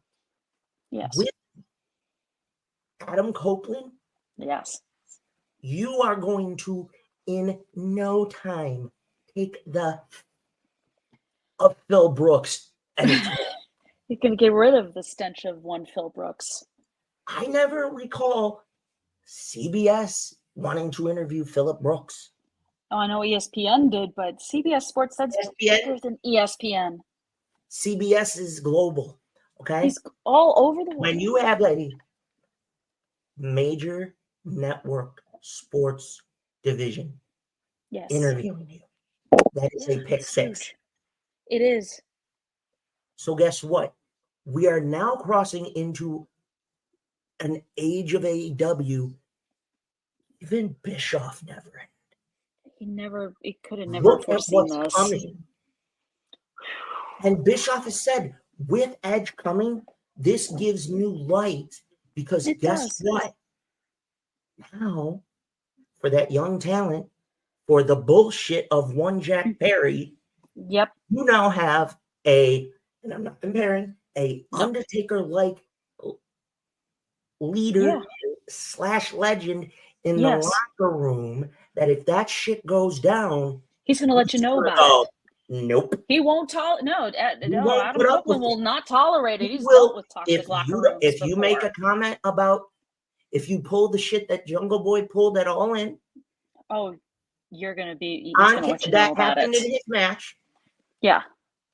[SPEAKER 5] Yes.
[SPEAKER 6] With Adam Copeland.
[SPEAKER 5] Yes.
[SPEAKER 6] You are going to, in no time, take the of Phil Brooks.
[SPEAKER 5] You're going to get rid of the stench of one Phil Brooks.
[SPEAKER 6] I never recall CBS wanting to interview Phillip Brooks.
[SPEAKER 5] Oh, I know ESPN did, but CBS Sports said bigger than ESPN.
[SPEAKER 6] CBS is global, okay?
[SPEAKER 5] He's all over the world.
[SPEAKER 6] When you have a major network sports division interviewing you, that is a pick six.
[SPEAKER 5] It is.
[SPEAKER 6] So guess what? We are now crossing into an age of AEW. Even Bischoff never had.
[SPEAKER 5] He could have never foreseen this.
[SPEAKER 6] Coming. And Bischoff has said, with Edge coming, this gives new light because guess what? Now, for that young talent, for the bullshit of one Jack Perry,
[SPEAKER 5] you
[SPEAKER 6] now have and I'm not comparing, Undertaker-like leader / legend in the locker room that if that shit goes down,
[SPEAKER 5] he's going to let you know about it.
[SPEAKER 6] Nope.
[SPEAKER 5] He won't tolerate. Adam Copeland will not tolerate it. He's
[SPEAKER 6] will,
[SPEAKER 5] dealt with toxic locker rooms
[SPEAKER 6] if you
[SPEAKER 5] before.
[SPEAKER 6] make a comment about if you pull the shit that Jungle Boy pulled at All In,
[SPEAKER 5] you're going to be
[SPEAKER 6] that happened in his match.
[SPEAKER 5] Yeah.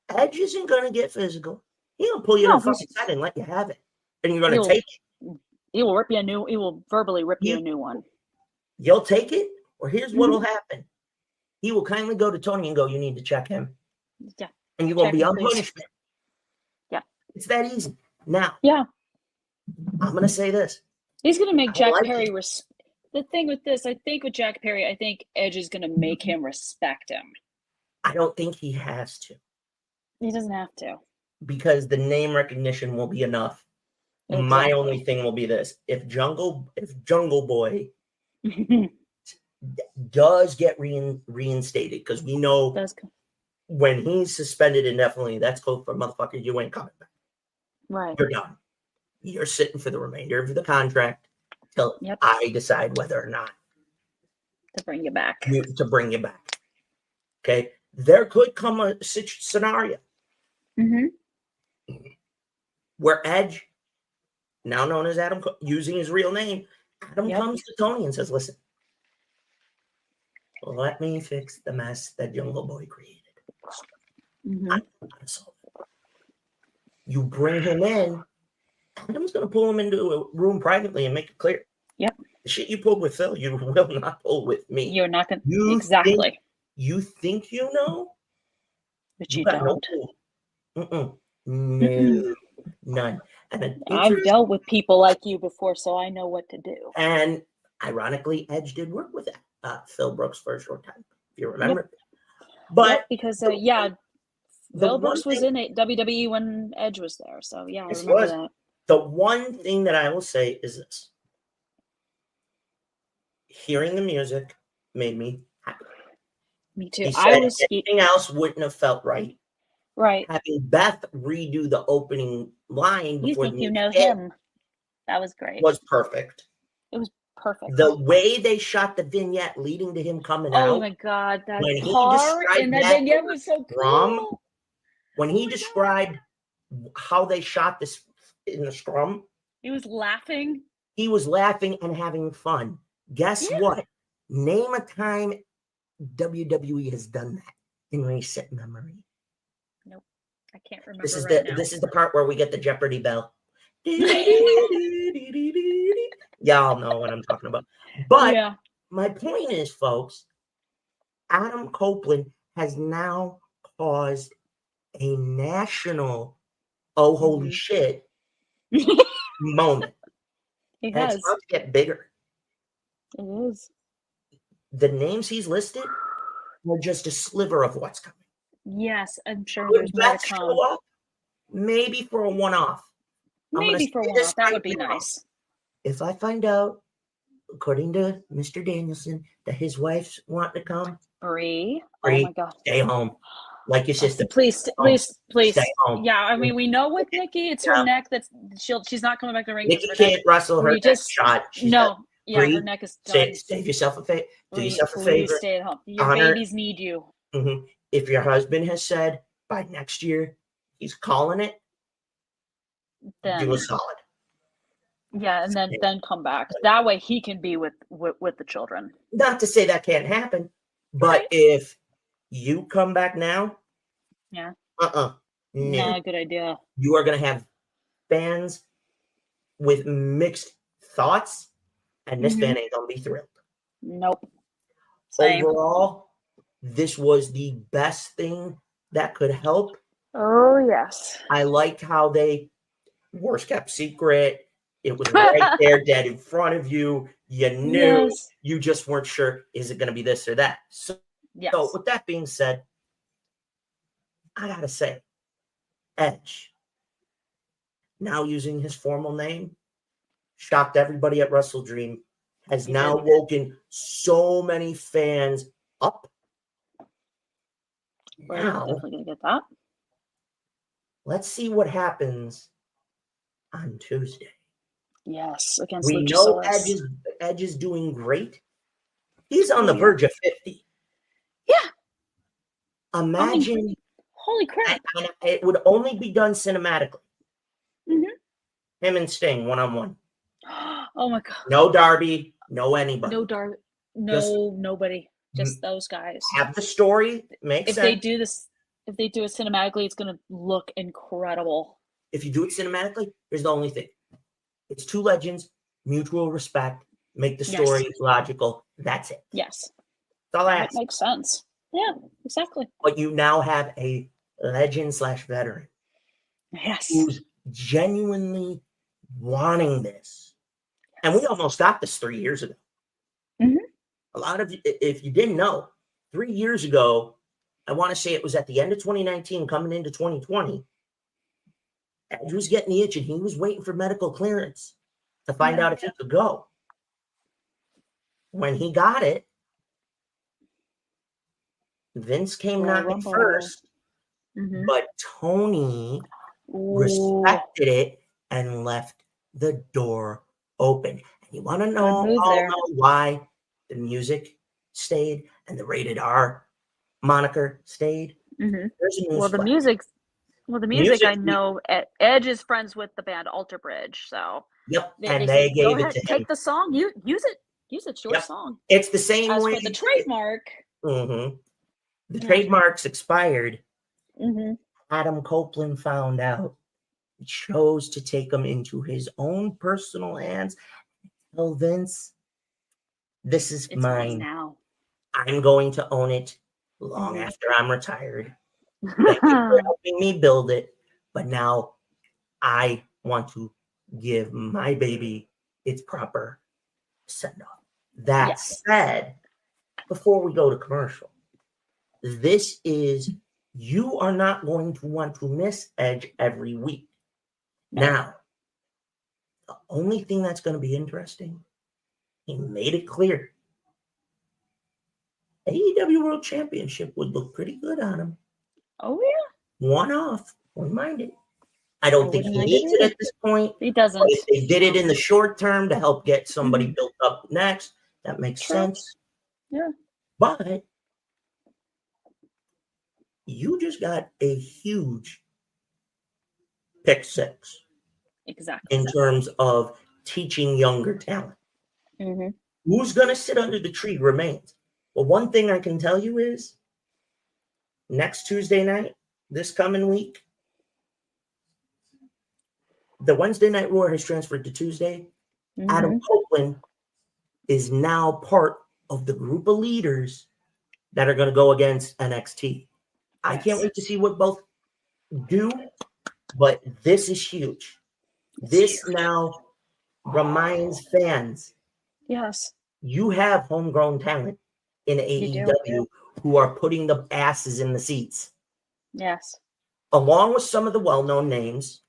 [SPEAKER 6] Edge isn't going to get physical. He will pull you to the fucking side and let you have it, and you're going to take it.
[SPEAKER 5] He will rip you a new. He will verbally rip you a new one.
[SPEAKER 6] You'll take it, or here's what will happen. He will kindly go to Tony and go, "You need to check him."
[SPEAKER 5] Yeah.
[SPEAKER 6] And you're going to be on punishment.
[SPEAKER 5] Yeah.
[SPEAKER 6] It's that easy. Now.
[SPEAKER 5] Yeah.
[SPEAKER 6] I'm going to say this.
[SPEAKER 5] He's going to make Jack Perry. The thing with this, I think with Jack Perry, I think Edge is going to make him respect him.
[SPEAKER 6] I don't think he has to.
[SPEAKER 5] He doesn't have to.
[SPEAKER 6] Because the name recognition will be enough. Exactly. My only thing will be this. If Jungle Boy does get reinstated, because we know when he's suspended indefinitely, that's code for motherfucker, you ain't coming back.
[SPEAKER 5] Right.
[SPEAKER 6] You're done. You're sitting for the remainder of the contract till I decide whether or not
[SPEAKER 5] to bring you back.
[SPEAKER 6] Okay. There could come a scenario where Edge, now known as Adam, using his real name, Adam comes to Tony and says, "Listen, let me fix the mess that Jungle Boy created.
[SPEAKER 5] Mm-hmm.
[SPEAKER 6] I know how to solve it. You bring him in, Adam's going to pull him into a room privately and make it clear.
[SPEAKER 5] Yep.
[SPEAKER 6] The shit you pulled with Phil, you will not pull with me.
[SPEAKER 5] You're not going to. Exactly.
[SPEAKER 6] You think you know?
[SPEAKER 5] But you
[SPEAKER 6] got
[SPEAKER 5] don't.
[SPEAKER 6] No clue. No. None. And
[SPEAKER 5] I've dealt with people like you before, so I know what to do.
[SPEAKER 6] And ironically, Edge did work with Phil Brooks for a short time, if you remember. Yep. But
[SPEAKER 5] because Phil Brooks was in WWE when Edge was there, so yeah, I remember that.
[SPEAKER 6] The one thing that I will say is this: hearing the music made me happy.
[SPEAKER 5] Me too.
[SPEAKER 6] He said anything else wouldn't have felt right.
[SPEAKER 5] Right.
[SPEAKER 6] Having Beth redo the opening line before
[SPEAKER 5] you think you know him. That was great.
[SPEAKER 6] Was perfect.
[SPEAKER 5] It was perfect.
[SPEAKER 6] The way they shot the vignette leading to him coming out.
[SPEAKER 5] Oh my God, that car in that vignette was so cool.
[SPEAKER 6] When he described how they shot this in the scrum,
[SPEAKER 5] he was laughing.
[SPEAKER 6] He was laughing and having fun. Guess what? Name a time WWE has done that in recent memory.
[SPEAKER 5] Nope, I can't remember.
[SPEAKER 6] This is the part where we get the Jeopardy bell. Y'all know what I'm talking about. But my point is, folks, Adam Copeland has now caused a national holy shit moment.
[SPEAKER 5] It has.
[SPEAKER 6] It's about to get bigger.
[SPEAKER 5] It is.
[SPEAKER 6] The names he's listed are just a sliver of what's coming.
[SPEAKER 5] Yes, I'm sure there's more to come.
[SPEAKER 6] Up, maybe for a one-off.
[SPEAKER 5] Maybe for a one-off. That would be nice.
[SPEAKER 6] If I find out, according to Mr. Danielson, that his wife's wanting to come,
[SPEAKER 5] Bree, oh my God,
[SPEAKER 6] stay home. Like your sister.
[SPEAKER 5] Please.
[SPEAKER 6] Stay home.
[SPEAKER 5] Yeah, I mean, we know with Nikki, it's her neck that's she's not coming back to the ring.
[SPEAKER 6] Nikki can't wrestle her shot.
[SPEAKER 5] Her neck is done.
[SPEAKER 6] Save yourself a favor. Do yourself a favor.
[SPEAKER 5] Stay at home. Your babies need you.
[SPEAKER 6] Mm-hmm. If your husband has said by next year he's calling it, then do a solid.
[SPEAKER 5] Yeah, and then come back. That way he can be with the children.
[SPEAKER 6] Not to say that can't happen, but if you come back now, no,
[SPEAKER 5] good idea.
[SPEAKER 6] You are going to have fans with mixed thoughts, and this fan ain't going to be thrilled.
[SPEAKER 5] Nope.
[SPEAKER 6] Same. Overall, this was the best thing that could help.
[SPEAKER 5] Oh, yes.
[SPEAKER 6] I liked how they worst kept secret. It was right there, dead in front of you. You knew. You just weren't sure, is it going to be this or that? So with that being said, I got to say, Edge, now using his formal name, shocked everybody at WrestleDream, has now woken so many fans up.
[SPEAKER 5] We're definitely going to get that.
[SPEAKER 6] Let's see what happens on Tuesday.
[SPEAKER 5] Yes, against
[SPEAKER 6] we
[SPEAKER 5] Luchasaurus.
[SPEAKER 6] know Edge is doing great. He's on the verge of 50.
[SPEAKER 5] Yeah.
[SPEAKER 6] Imagine.
[SPEAKER 5] Holy crap.
[SPEAKER 6] And it would only be done cinematically. Him and Sting one-on-one.
[SPEAKER 5] Oh my God.
[SPEAKER 6] No Darby, no anybody.
[SPEAKER 5] No Darby. No, nobody. Just those guys.
[SPEAKER 6] Have the story. Makes sense.
[SPEAKER 5] If they do it cinematically, it's going to look incredible.
[SPEAKER 6] If you do it cinematically, here's the only thing. It's two legends, mutual respect, make the story logical. That's it.
[SPEAKER 5] Yes.
[SPEAKER 6] That's all I ask.
[SPEAKER 5] That makes sense. Yeah, exactly.
[SPEAKER 6] But you now have a legend/veteran.
[SPEAKER 5] Yes.
[SPEAKER 6] Who's genuinely wanting this. And we almost got this 3 years ago. A lot of you, if you didn't know, 3 years ago, I want to say it was at the end of 2019, coming into 2020, Edge was getting the itch and he was waiting for medical clearance to find out if he could go. When he got it, Vince came knocking first, but Tony respected it and left the door open. And you want to know why the music stayed and the rated R moniker stayed?
[SPEAKER 5] The music I know, Edge is friends with the band Ottr, so
[SPEAKER 6] and they gave it to him.
[SPEAKER 5] Take the song, use it. Use it's your song.
[SPEAKER 6] It's the same
[SPEAKER 5] As
[SPEAKER 6] way.
[SPEAKER 5] for the trademark.
[SPEAKER 6] Mm-hmm. The trademark's expired.
[SPEAKER 5] Mm-hmm.
[SPEAKER 6] Adam Copeland found out. He chose to take them into his own personal hands. Tell Vince, this is mine
[SPEAKER 5] now.
[SPEAKER 6] I'm going to own it long after I'm retired. Thank you for helping me build it. But now I want to give my baby its proper send-off. That said, before we go to commercial, this is, you are not going to want to miss Edge every week. No. Now, the only thing that's going to be interesting, he made it clear, AEW World Championship would look pretty good on him.
[SPEAKER 5] Oh, yeah?
[SPEAKER 6] One off. Wouldn't mind it. I don't think he needs it at this point.
[SPEAKER 5] He doesn't.
[SPEAKER 6] But if they did it in the short term to help get somebody built up next, that makes sense.
[SPEAKER 5] Yeah.
[SPEAKER 6] But you just got a huge pick 6.
[SPEAKER 5] Exactly.
[SPEAKER 6] In terms of teaching younger talent.
[SPEAKER 5] Mm-hmm.
[SPEAKER 6] Who's going to sit under the tree remains. Well, one thing I can tell you is next Tuesday night, this coming week, the Wednesday Night Raw has transferred to Tuesday. Mm-hmm. Adam Copeland is now part of the group of leaders that are going to go against NXT. Yes. I can't wait to see what both do, but this is huge. This now reminds fans,
[SPEAKER 5] yes,
[SPEAKER 6] you have homegrown talent in AEW who are putting the asses in the seats.
[SPEAKER 5] Yes.
[SPEAKER 6] Along with some of the well-known names,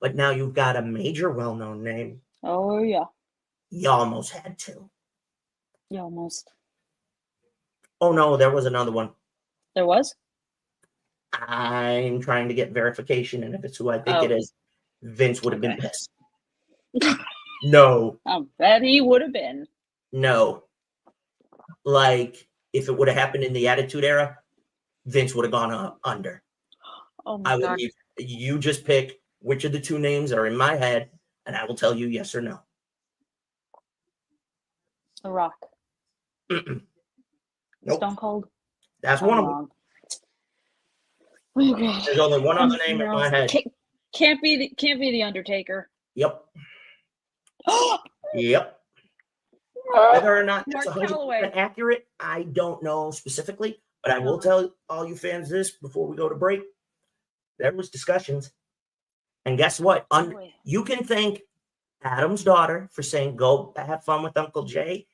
[SPEAKER 6] but now you've got a major well-known name.
[SPEAKER 5] Oh, yeah.
[SPEAKER 6] You almost had to.
[SPEAKER 5] You almost.
[SPEAKER 6] Oh, no, there was another one.
[SPEAKER 5] There was?
[SPEAKER 6] I'm trying to get verification, and if it's who I think it is, Vince would have been pissed. No.
[SPEAKER 5] I bet he would have been.
[SPEAKER 6] No. Like, if it would have happened in the Attitude Era, Vince would have gone under.
[SPEAKER 5] Oh, my God.
[SPEAKER 6] You just pick which of the two names are in my head, and I will tell you yes or no.
[SPEAKER 5] The Rock.
[SPEAKER 6] Nope.
[SPEAKER 5] Stone Cold.
[SPEAKER 6] That's one of them.
[SPEAKER 5] Okay.
[SPEAKER 6] There's only one other name in my head.
[SPEAKER 5] Can't be the Undertaker.
[SPEAKER 6] Yep. Yep. Whether or not that's 100% accurate, I don't know specifically, but I will tell all you fans this before we go to break. There was discussions. And guess what? You can thank Adam's daughter for saying, go have fun with Uncle Jay.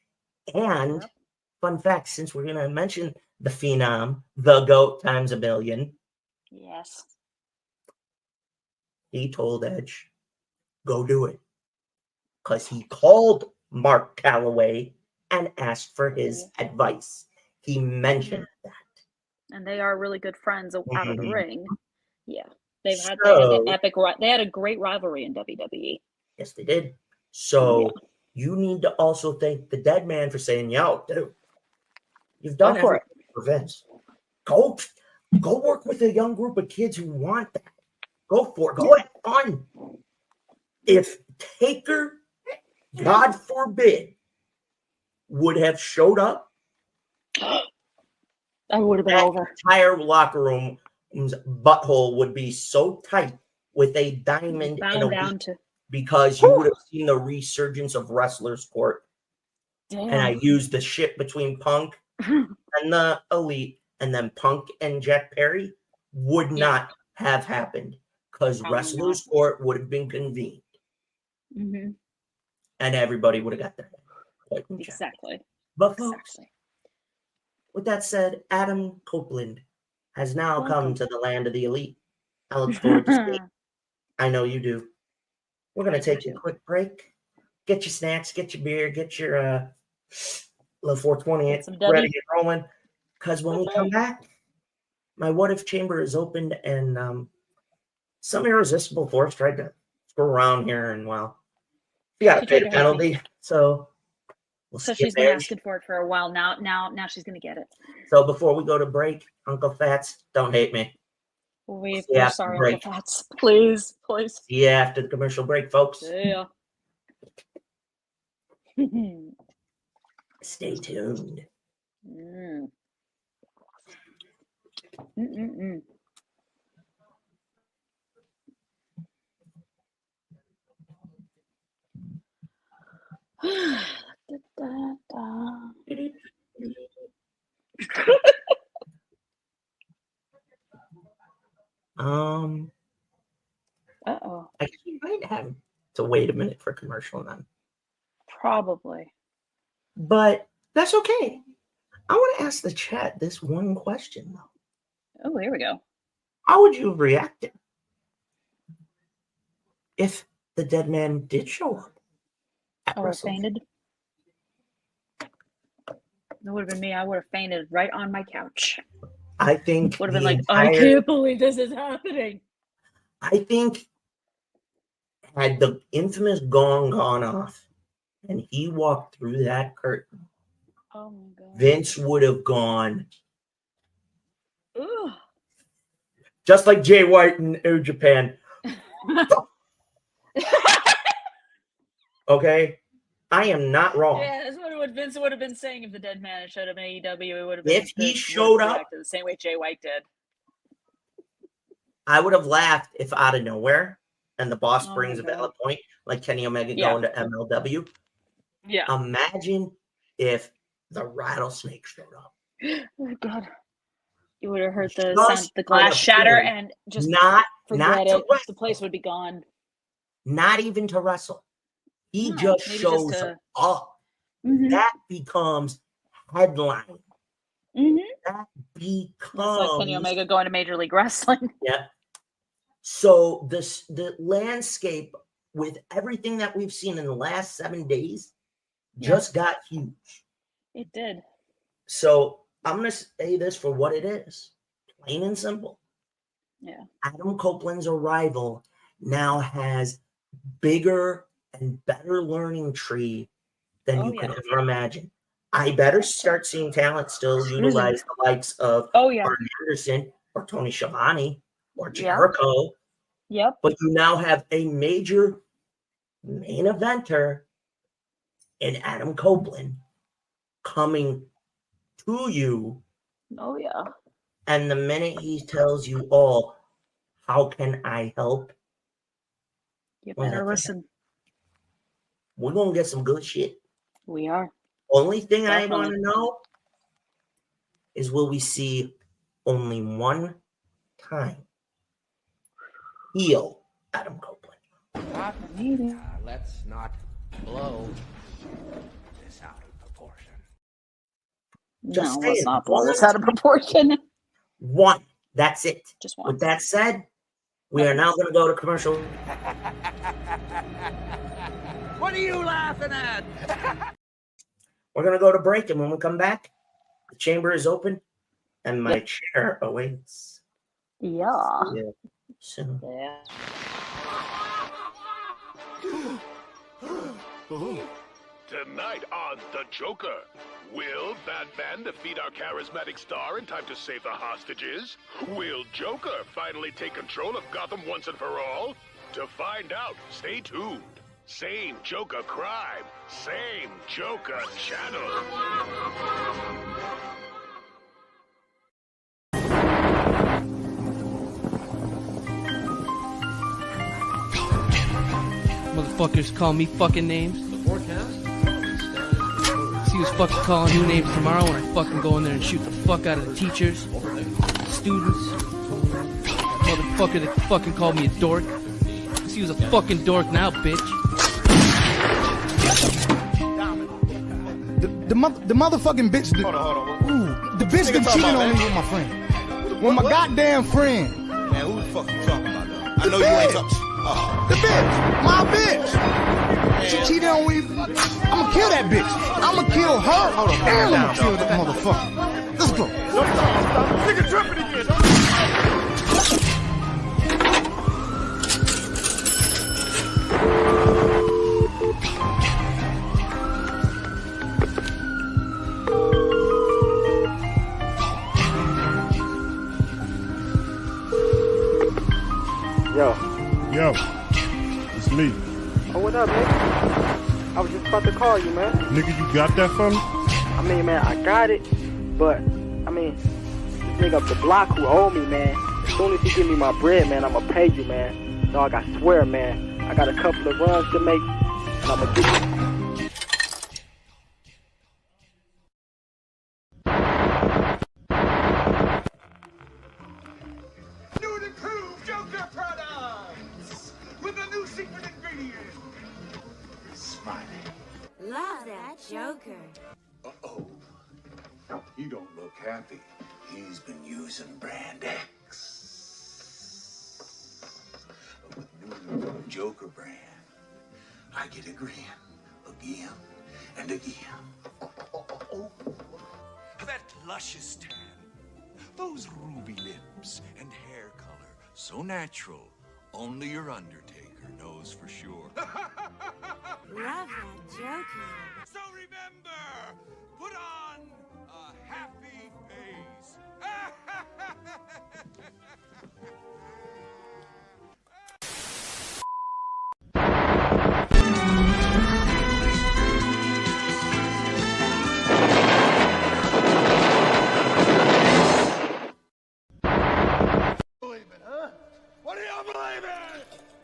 [SPEAKER 6] And fun fact, since we're going to mention the Phenom, the GOAT times a billion.
[SPEAKER 5] Yes.
[SPEAKER 6] He told Edge, go do it. Because he called Mark Calloway and asked for his advice. He mentioned that.
[SPEAKER 5] And they are really good friends out of the ring. Yeah. They had that epic, they had a great rivalry in WWE.
[SPEAKER 6] Yes, they did. So you need to also thank the dead man for saying, yo, dude, you've done everything for Vince. Go work with a young group of kids who want that. Go for it. Go have fun. If Taker, God forbid, would have showed up,
[SPEAKER 5] I would have been over.
[SPEAKER 6] Entire locker room's butthole would be so tight with a diamond in a week because you would have seen the resurgence of Wrestler's Court. Damn. And I used the shit between Punk and the Elite, and then Punk and Jack Perry would not have happened because Wrestler's Court would have been convened.
[SPEAKER 5] Mm-hmm.
[SPEAKER 6] And everybody would have got their head.
[SPEAKER 5] Exactly.
[SPEAKER 6] But folks, with that said, Adam Copeland has now come to the land of the elite. I look forward to seeing. I know you do. We're going to take a quick break. Get your snacks, get your beer, get your little 420 ready to get rolling. Because when we come back, my what if chamber is opened and some irresistible force tried to screw around here and you got to pay the penalty. So
[SPEAKER 5] she's been asking for it for a while now. Now she's going to get it.
[SPEAKER 6] So before we go to break, Uncle Fats, don't hate me.
[SPEAKER 5] We're sorry, Uncle Fats. Please.
[SPEAKER 6] See you after the commercial break, folks.
[SPEAKER 5] Yeah.
[SPEAKER 6] Stay tuned.
[SPEAKER 5] Mm. Mm-mm-mm. Uh-oh.
[SPEAKER 6] I guess we might have to wait a minute for commercial then.
[SPEAKER 5] Probably.
[SPEAKER 6] But that's okay. I want to ask the chat this one question, though.
[SPEAKER 5] Oh, here we go.
[SPEAKER 6] How would you have reacted if the dead man did show up?
[SPEAKER 5] I would have fainted. It would have been me. I would have fainted right on my couch.
[SPEAKER 6] I think
[SPEAKER 5] would have been like, I can't believe this is happening.
[SPEAKER 6] I think had the infamous gong gone off and he walked through that curtain,
[SPEAKER 5] oh my God,
[SPEAKER 6] Vince would have gone.
[SPEAKER 5] Ugh.
[SPEAKER 6] Just like Jay White in New Japan. Okay? I am not wrong.
[SPEAKER 5] Yeah, that's what Vince would have been saying if the dead man had showed up in AEW. It would have been
[SPEAKER 6] If he showed up
[SPEAKER 5] the same way Jay White did.
[SPEAKER 6] I would have laughed if out of nowhere and the boss
[SPEAKER 5] Oh
[SPEAKER 6] brings a
[SPEAKER 5] my God.
[SPEAKER 6] valid point, like Kenny Omega
[SPEAKER 5] Yeah.
[SPEAKER 6] going to MLW.
[SPEAKER 5] Yeah.
[SPEAKER 6] Imagine if the rattlesnake showed up.
[SPEAKER 5] Oh my God. You would have heard the
[SPEAKER 6] Just
[SPEAKER 5] sound, the glass
[SPEAKER 6] for
[SPEAKER 5] shatter,
[SPEAKER 6] feeling.
[SPEAKER 5] and just
[SPEAKER 6] not
[SPEAKER 5] forget
[SPEAKER 6] to
[SPEAKER 5] it.
[SPEAKER 6] wrestle.
[SPEAKER 5] The place would be gone.
[SPEAKER 6] Not even to wrestle. He
[SPEAKER 5] No,
[SPEAKER 6] just
[SPEAKER 5] maybe
[SPEAKER 6] shows
[SPEAKER 5] just to-
[SPEAKER 6] up.
[SPEAKER 5] Mhm.
[SPEAKER 6] That becomes headline.
[SPEAKER 5] Mhm.
[SPEAKER 6] That
[SPEAKER 5] It's like Kenny
[SPEAKER 6] becomes
[SPEAKER 5] Omega going to Major League Wrestling.
[SPEAKER 6] yeah. So the landscape with everything that we've seen in the last 7 days just got huge.
[SPEAKER 5] It did.
[SPEAKER 6] So I'm gonna say this for what it is, plain and simple.
[SPEAKER 5] Yeah.
[SPEAKER 6] Adam Copeland's arrival now has bigger and better learning tree than you could ever imagine. I better start seeing talent still utilize the likes of Arn Anderson or Tony Schiavone or Jericho.
[SPEAKER 5] Yep.
[SPEAKER 6] But you now have a major main eventer in Adam Copeland coming to you.
[SPEAKER 5] Oh yeah.
[SPEAKER 6] And the minute he tells you all, how can I help?
[SPEAKER 5] You better listen.
[SPEAKER 6] We're going to get some good shit.
[SPEAKER 5] We are.
[SPEAKER 6] Only thing
[SPEAKER 5] Definitely.
[SPEAKER 6] I want to know is will we see only one time heel Adam Copeland?
[SPEAKER 4] Let's not blow this out of proportion.
[SPEAKER 6] Just
[SPEAKER 5] No, let's
[SPEAKER 6] saying,
[SPEAKER 5] not blow this out of proportion.
[SPEAKER 6] One. That's it.
[SPEAKER 5] Just one.
[SPEAKER 6] With that said, we are now going to go to commercial.
[SPEAKER 4] What are you laughing at?
[SPEAKER 6] We're going to go to break, and when we come back, the chamber is open, and my chair awaits.
[SPEAKER 5] Yeah.
[SPEAKER 6] So.
[SPEAKER 5] Yeah.
[SPEAKER 1] Tonight on The Joker, will Batman defeat our charismatic star in time to save the hostages? Will Joker finally take control of Gotham once and for all? To find out, stay tuned. Same Joker crime, same Joker channel.
[SPEAKER 8] Motherfuckers call me fucking names. The forecast? See who's fucking calling new names tomorrow when I fucking go in there and shoot the fuck out of the teachers, students. Motherfucker that fucking called me a dork. See who's a fucking dork now, bitch.
[SPEAKER 9] The motherfucking bitch.
[SPEAKER 1] Hold on.
[SPEAKER 9] Ooh, the bitch that cheated on me with my friend. With my goddamn friend.
[SPEAKER 1] Man, who the fuck you talking about, though? I know you ain't talking.
[SPEAKER 9] The bitch. My bitch. She cheated on me. I'ma kill that bitch. I'ma kill her.
[SPEAKER 1] Hold on.
[SPEAKER 9] And I'ma kill that motherfucker. Let's go.
[SPEAKER 1] Stop. Nigga tripping again.
[SPEAKER 10] Yo, it's me.
[SPEAKER 11] Oh, what up, man? I was just about to call you, man.
[SPEAKER 10] Nigga, you got that from me?
[SPEAKER 11] I mean, man, I got it, but, I mean, this nigga up the block who owe me, man, as soon as he give me my bread, man, I'ma pay you, man. Dog, I swear, man, I got a couple of runs to make, and I'ma get you.
[SPEAKER 2] New and improved Joka products with a new secret ingredient. Smiley.
[SPEAKER 12] Love that Joker.
[SPEAKER 2] Uh-oh. He don't look happy. He's been using Brand X. But with new and improved Joka brand, I get again, and again.
[SPEAKER 13] That luscious tan, those ruby lips and hair color, so natural, only your Undertaker knows for sure.
[SPEAKER 12] Love that Joker.
[SPEAKER 13] So remember, put on a happy face.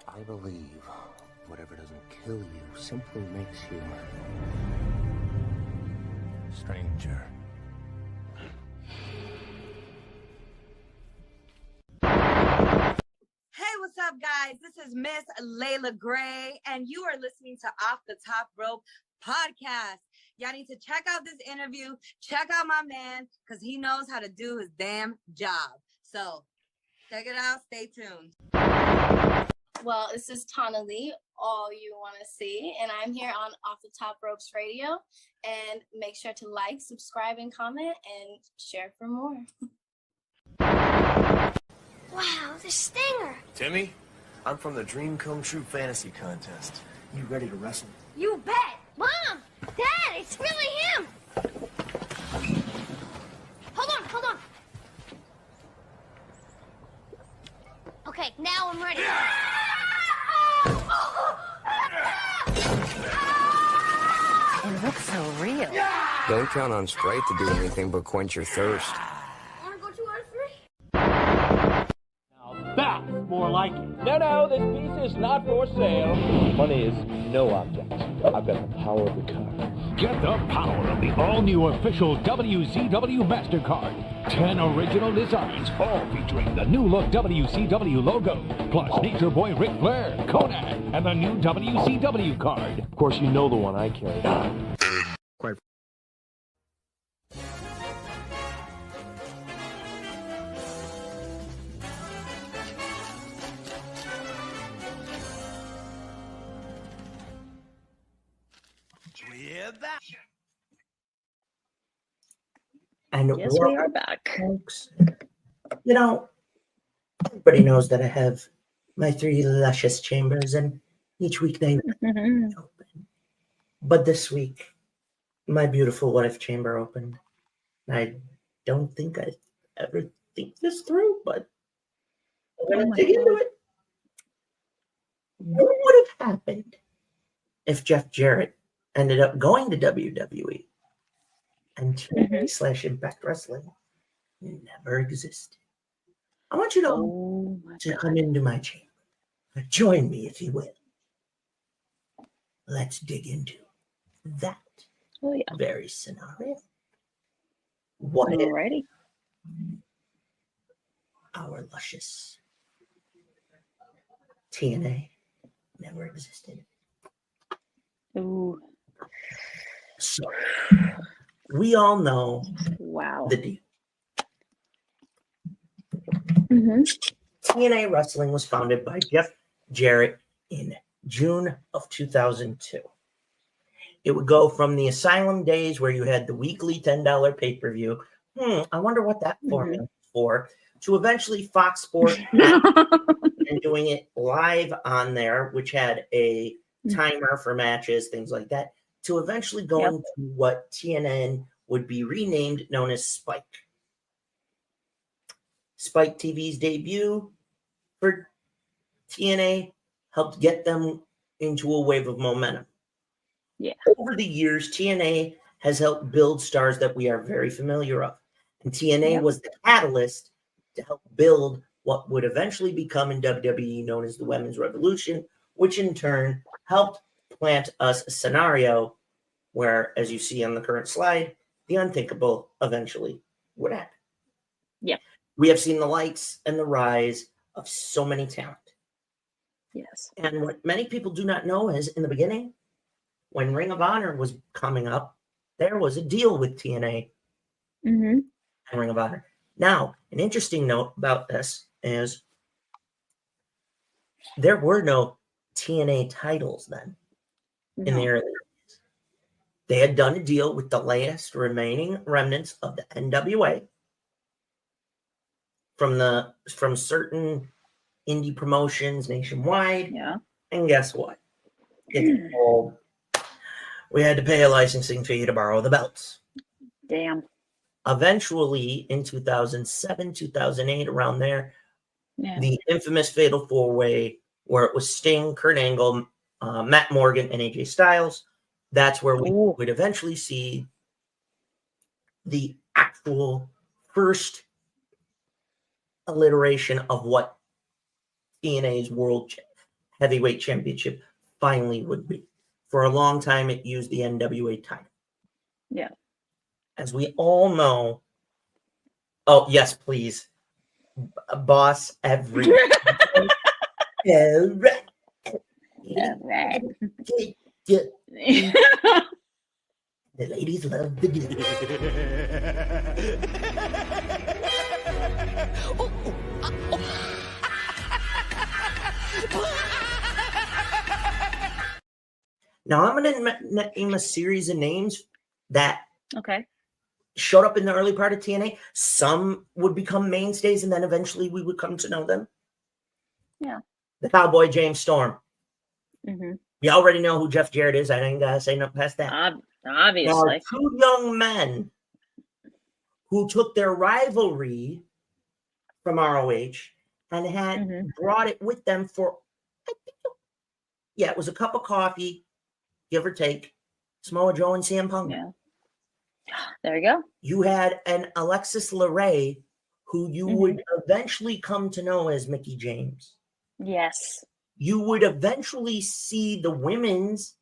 [SPEAKER 4] I believe whatever doesn't kill you simply makes you stranger.
[SPEAKER 14] Hey, what's up, guys? This is Miss Layla Gray, and you are listening to Off the Top Rope podcast. Y'all need to check out this interview. Check out my man, because he knows how to do his damn job. So, check it out. Stay tuned.
[SPEAKER 15] Well, this is Tana Lee, all you want to see, and I'm here on Off the Top Ropes Radio. And make sure to like, subscribe, and comment, and share for more.
[SPEAKER 12] Wow, the stinger.
[SPEAKER 16] Timmy, I'm from the Dream Come True Fantasy Contest. You ready to wrestle?
[SPEAKER 12] You bet. Mom, Dad, it's really him. Hold on. Okay, now I'm ready.
[SPEAKER 17] It looks so real.
[SPEAKER 4] Don't count on Sprite to do anything but quench your thirst.
[SPEAKER 12] Wanna go 2 out of 3?
[SPEAKER 18] That's more like it. No, this piece is not for sale. Money is no object. I've got the power of the card.
[SPEAKER 19] Get the power of the all-new official WCW MasterCard. 10 original designs, all featuring the new look WCW logo, plus Nature Boy Ric Flair, Conan, and the new WCW card.
[SPEAKER 18] Of course, you know the one I carry. Quite.
[SPEAKER 3] We're back.
[SPEAKER 6] And
[SPEAKER 5] Yes, we are back.
[SPEAKER 6] Folks. You know, everybody knows that I have my 3 luscious chambers, and each week they open. But this week, my beautiful wife chamber opened. I don't think I ever think this through, but I'm going to dig into it. What would have happened if Jeff Jarrett ended up going to WWE and TNA/Impact Wrestling never existed? I want you to come into my chamber. Join me, if you will. Let's dig into that very scenario. What if our luscious TNA never existed?
[SPEAKER 5] Ooh.
[SPEAKER 6] So, we all know the deal. TNA Wrestling was founded by Jeff Jarrett in June of 2002. It would go from the Asylum days where you had the weekly $10 pay-per-view. I wonder what that format is for. To eventually Fox Sports and doing it live on there, which had a timer for matches, things like that, to eventually going to what TNN would be renamed, known as Spike. Spike TV's debut for TNA helped get them into a wave of momentum.
[SPEAKER 5] Yeah.
[SPEAKER 6] Over the years, TNA has helped build stars that we are very familiar of. And TNA was the catalyst to help build what would eventually become in WWE known as the Women's Revolution, which in turn helped plant us a scenario where, as you see on the current slide, the unthinkable eventually would happen.
[SPEAKER 5] Yeah.
[SPEAKER 6] We have seen the likes and the rise of so many talent.
[SPEAKER 5] Yes.
[SPEAKER 6] And what many people do not know is in the beginning, when Ring of Honor was coming up, there was a deal with TNA
[SPEAKER 5] Mm-hmm.
[SPEAKER 6] and Ring of Honor. Now, an interesting note about this is there were no TNA titles then in the early days. They had done a deal with the last remaining remnants of the NWA from certain indie promotions nationwide.
[SPEAKER 5] Yeah.
[SPEAKER 6] And guess what? We had to pay a licensing fee to borrow the belts.
[SPEAKER 5] Damn.
[SPEAKER 6] Eventually, in 2007, 2008, around there,
[SPEAKER 5] Yeah.
[SPEAKER 6] the infamous Fatal 4-Way, where it was Sting, Kurt Angle, Matt Morgan, and AJ Styles, that's where we would eventually see the actual first alliteration of what TNA's World Heavyweight Championship finally would be. For a long time, it used the NWA title.
[SPEAKER 5] Yeah.
[SPEAKER 6] As we all know, oh, yes, please. Boss every. The ladies love the dude. Now, I'm going to name a series of names that showed up in the early part of TNA. Some would become mainstays, and then eventually we would come to know them.
[SPEAKER 5] Yeah.
[SPEAKER 6] The Cowboy James Storm.
[SPEAKER 5] Mm-hmm.
[SPEAKER 6] You already know who Jeff Jarrett is. I ain't got to say nothing past that.
[SPEAKER 5] Obviously.
[SPEAKER 6] Now, two young men who took their rivalry from ROH and had brought it with them for, it was a cup of coffee, give or take. Samoa Joe and CM Punk.
[SPEAKER 5] Yeah. There you go.
[SPEAKER 6] You had an Alexis LeRae, who you would eventually come to know as Mickie James.
[SPEAKER 5] Yes.
[SPEAKER 6] You would eventually see the women's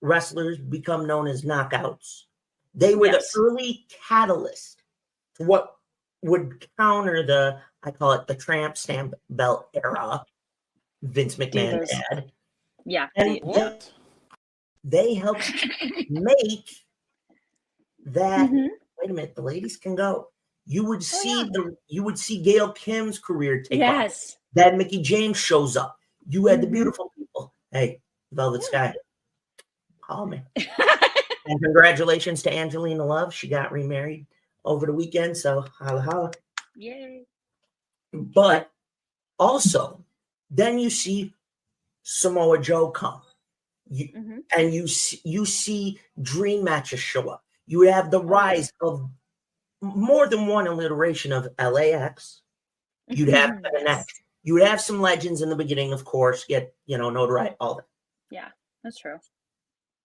[SPEAKER 6] wrestlers become known as knockouts. They were the early catalyst to what would counter the, I call it the tramp stamp belt era Vince McMahon had.
[SPEAKER 5] Yeah.
[SPEAKER 6] And they helped make that. Wait a minute, the ladies can go. You would see you would see Gail Kim's career take off. Then Mickie James shows up. You had the beautiful people. Hey, Velvet Sky, call me. And congratulations to Angelina Love. She got remarried over the weekend. So holla holla.
[SPEAKER 5] Yay.
[SPEAKER 6] But also, then you see Samoa Joe come. And you see dream matches show up. You have the rise of more than one alliteration of LAX. You'd have NX. You would have some legends in the beginning, of course, get, notoriety, all that.
[SPEAKER 5] Yeah, that's true.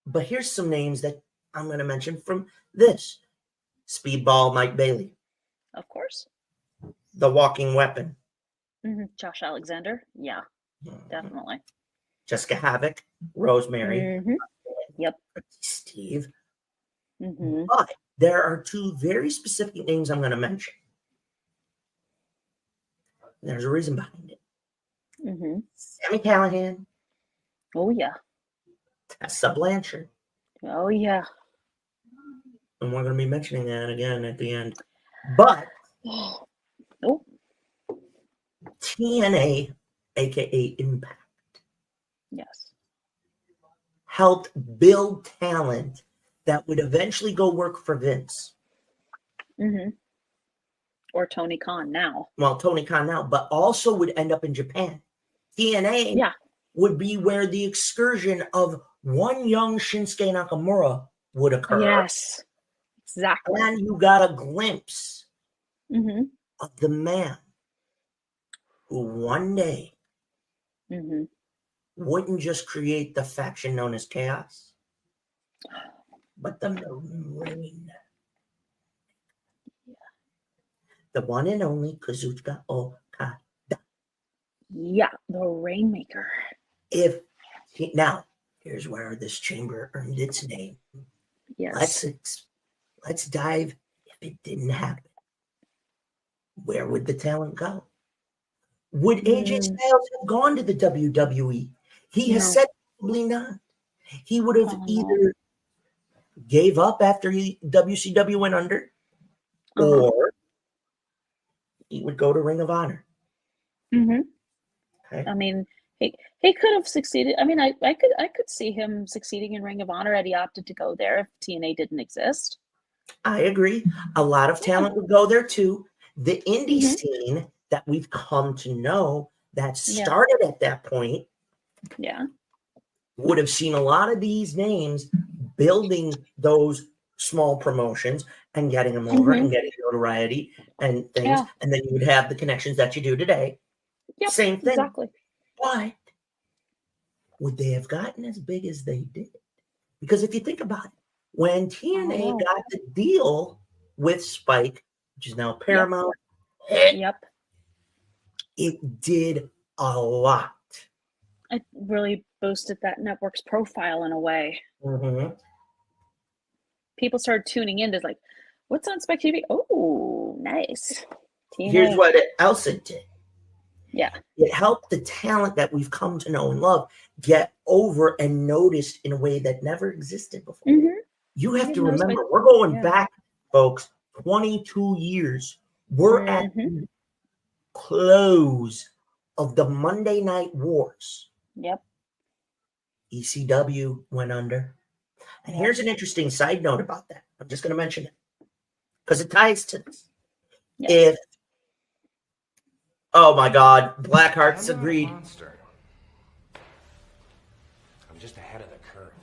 [SPEAKER 6] But here's some names that I'm going to mention from this. Speedball Mike Bailey.
[SPEAKER 5] Of course.
[SPEAKER 6] The Walking Weapon.
[SPEAKER 5] Josh Alexander. Yeah, definitely.
[SPEAKER 6] Jessica Havoc. Rosemary.
[SPEAKER 5] Yep.
[SPEAKER 6] Steve. But there are two very specific names I'm going to mention. There's a reason behind it. Sammy Callahan.
[SPEAKER 5] Oh, yeah.
[SPEAKER 6] Tessa Blanchard.
[SPEAKER 5] Oh, yeah.
[SPEAKER 6] And we're going to be mentioning that again at the end. But TNA, a.k.a. Impact, helped build talent that would eventually go work for Vince.
[SPEAKER 5] Or Tony Khan now.
[SPEAKER 6] Well, Tony Khan now, but also would end up in Japan. TNA would be where the excursion of one young Shinsuke Nakamura would occur.
[SPEAKER 5] Yes, exactly.
[SPEAKER 6] And you got a glimpse of the man who one day wouldn't just create the faction known as Chaos, but the Rain. The one and only Kazuchika Okada.
[SPEAKER 5] Yeah, the Rainmaker.
[SPEAKER 6] Now, here's where this chamber earned its name.
[SPEAKER 5] Yes.
[SPEAKER 6] Let's dive. If it didn't happen, where would the talent go? Would AJ Styles have gone to the WWE? He has said probably not. He would have either gave up after WCW went under, or he would go to Ring of Honor.
[SPEAKER 5] Mm-hmm.
[SPEAKER 6] Okay.
[SPEAKER 5] I mean, he could have succeeded. I mean, I could see him succeeding in Ring of Honor had he opted to go there if TNA didn't exist.
[SPEAKER 6] I agree. A lot of talent would go there too. The indie scene that we've come to know that started at that point would have seen a lot of these names building those small promotions and getting them over and getting notoriety and things.
[SPEAKER 5] Yeah.
[SPEAKER 6] And then you would have the connections that you do today.
[SPEAKER 5] Yep,
[SPEAKER 6] Same thing.
[SPEAKER 5] Exactly.
[SPEAKER 6] But would they have gotten as big as they did? Because if you think about it, when TNA got the deal with Spike, which is now Paramount, it did a lot.
[SPEAKER 5] It really boosted that network's profile in a way.
[SPEAKER 6] Mm-hmm.
[SPEAKER 5] People started tuning in to like, what's on Spike TV? Oh, nice. TNA.
[SPEAKER 6] Here's what else it did.
[SPEAKER 5] Yeah.
[SPEAKER 6] It helped the talent that we've come to know and love get over and noticed in a way that never existed before. You have to remember, we're going back, folks, 22 years. We're at the close of the Monday Night Wars.
[SPEAKER 5] Yep.
[SPEAKER 6] ECW went under. And here's an interesting side note about that. I'm just going to mention it because it ties to this. If oh my God, Blackheart's agreed.
[SPEAKER 16] I'm just ahead of the curve.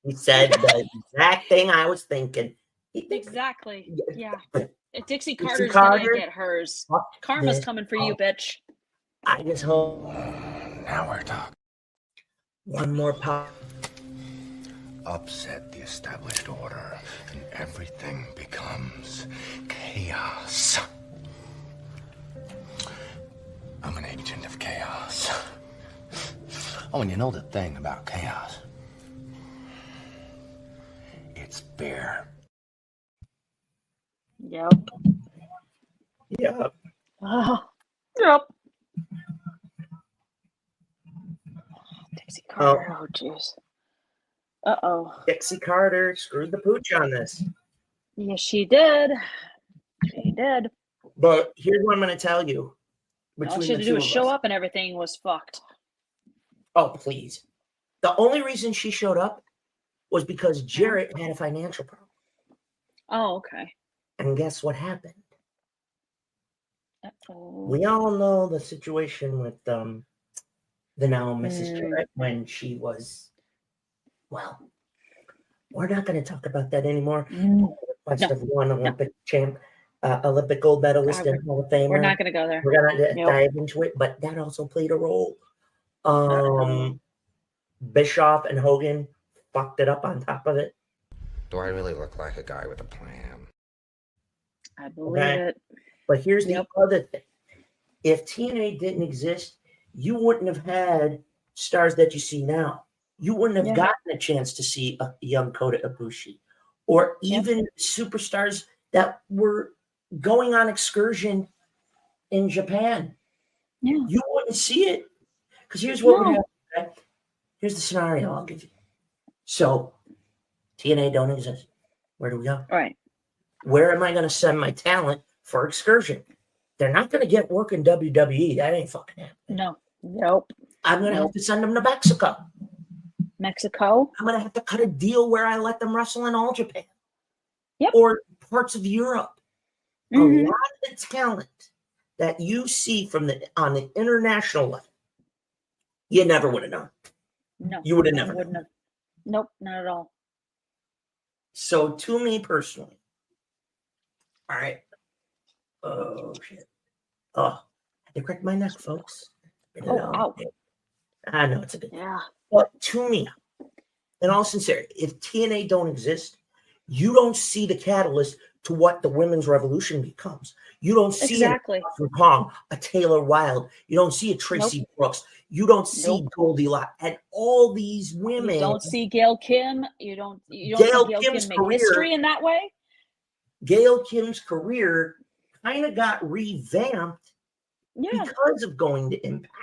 [SPEAKER 6] He said the exact thing I was thinking.
[SPEAKER 5] Exactly. Yeah. If Dixie
[SPEAKER 6] Dixie
[SPEAKER 5] Carter's
[SPEAKER 6] Carter,
[SPEAKER 5] gonna get hers. Karma's coming for you, bitch.
[SPEAKER 6] I just hope.
[SPEAKER 16] Now we're talking.
[SPEAKER 6] One more pop.
[SPEAKER 16] Upset the established order, and everything becomes chaos. I'm an agent of chaos. Oh, and you know the thing about chaos? It's beer.
[SPEAKER 5] Yep.
[SPEAKER 6] Yep.
[SPEAKER 5] Yep. Dixie Carter. Oh, jeez.
[SPEAKER 6] Dixie Carter screwed the pooch on this.
[SPEAKER 5] Yes, she did. She did.
[SPEAKER 6] But here's what I'm going to tell you.
[SPEAKER 5] All she had to do was show up and everything was fucked.
[SPEAKER 6] Oh, please. The only reason she showed up was because Jarrett had a financial problem.
[SPEAKER 5] Oh, okay.
[SPEAKER 6] And guess what happened?
[SPEAKER 5] Uh-oh.
[SPEAKER 6] We all know the situation with the now Mrs. Jarrett when she was, well, we're not going to talk about that anymore. Request of one Olympic champ, Olympic gold medalist and Hall of Famer.
[SPEAKER 5] We're not going to go there.
[SPEAKER 6] We're going to dive into it, but that also played a role. Bischoff and Hogan fucked it up on top of it.
[SPEAKER 16] Do I really look like a guy with a plan?
[SPEAKER 5] I believe it.
[SPEAKER 6] But here's the other thing. If TNA didn't exist, you wouldn't have had stars that you see now. You wouldn't have gotten a chance to see a young Kota Ibushi or even superstars that were going on excursion in Japan.
[SPEAKER 5] Yeah.
[SPEAKER 6] You wouldn't see it. Because here's what would happen. Okay? Here's the scenario I'll give you. So, TNA don't exist. Where do we go?
[SPEAKER 5] All right.
[SPEAKER 6] Where am I going to send my talent for excursion? They're not going to get work in WWE. That ain't fucking happening.
[SPEAKER 5] No. Nope.
[SPEAKER 6] I'm going to have to send them to Mexico.
[SPEAKER 5] Mexico?
[SPEAKER 6] I'm going to have to cut a deal where I let them wrestle in all Japan.
[SPEAKER 5] Yep.
[SPEAKER 6] Or parts of Europe. A lot of the talent that you see on the international level, you never would have known.
[SPEAKER 5] No.
[SPEAKER 6] You would have never known.
[SPEAKER 5] Nope, not at all.
[SPEAKER 6] So to me personally, all right. Oh, shit. Oh, I had to crack my neck, folks.
[SPEAKER 5] Wow.
[SPEAKER 6] I know it's a good
[SPEAKER 5] Yeah.
[SPEAKER 6] But to me, in all sincerity, if TNA don't exist, you don't see the catalyst to what the women's revolution becomes. You don't see a Kong, a Taylor Wilde. You don't see a Tracy Brooks. You don't see Goldilocks and all these women.
[SPEAKER 5] You don't see Gail Kim. You don't see Gail Kim make history in that way.
[SPEAKER 6] Gail Kim's career kind of got revamped because of going to Impact.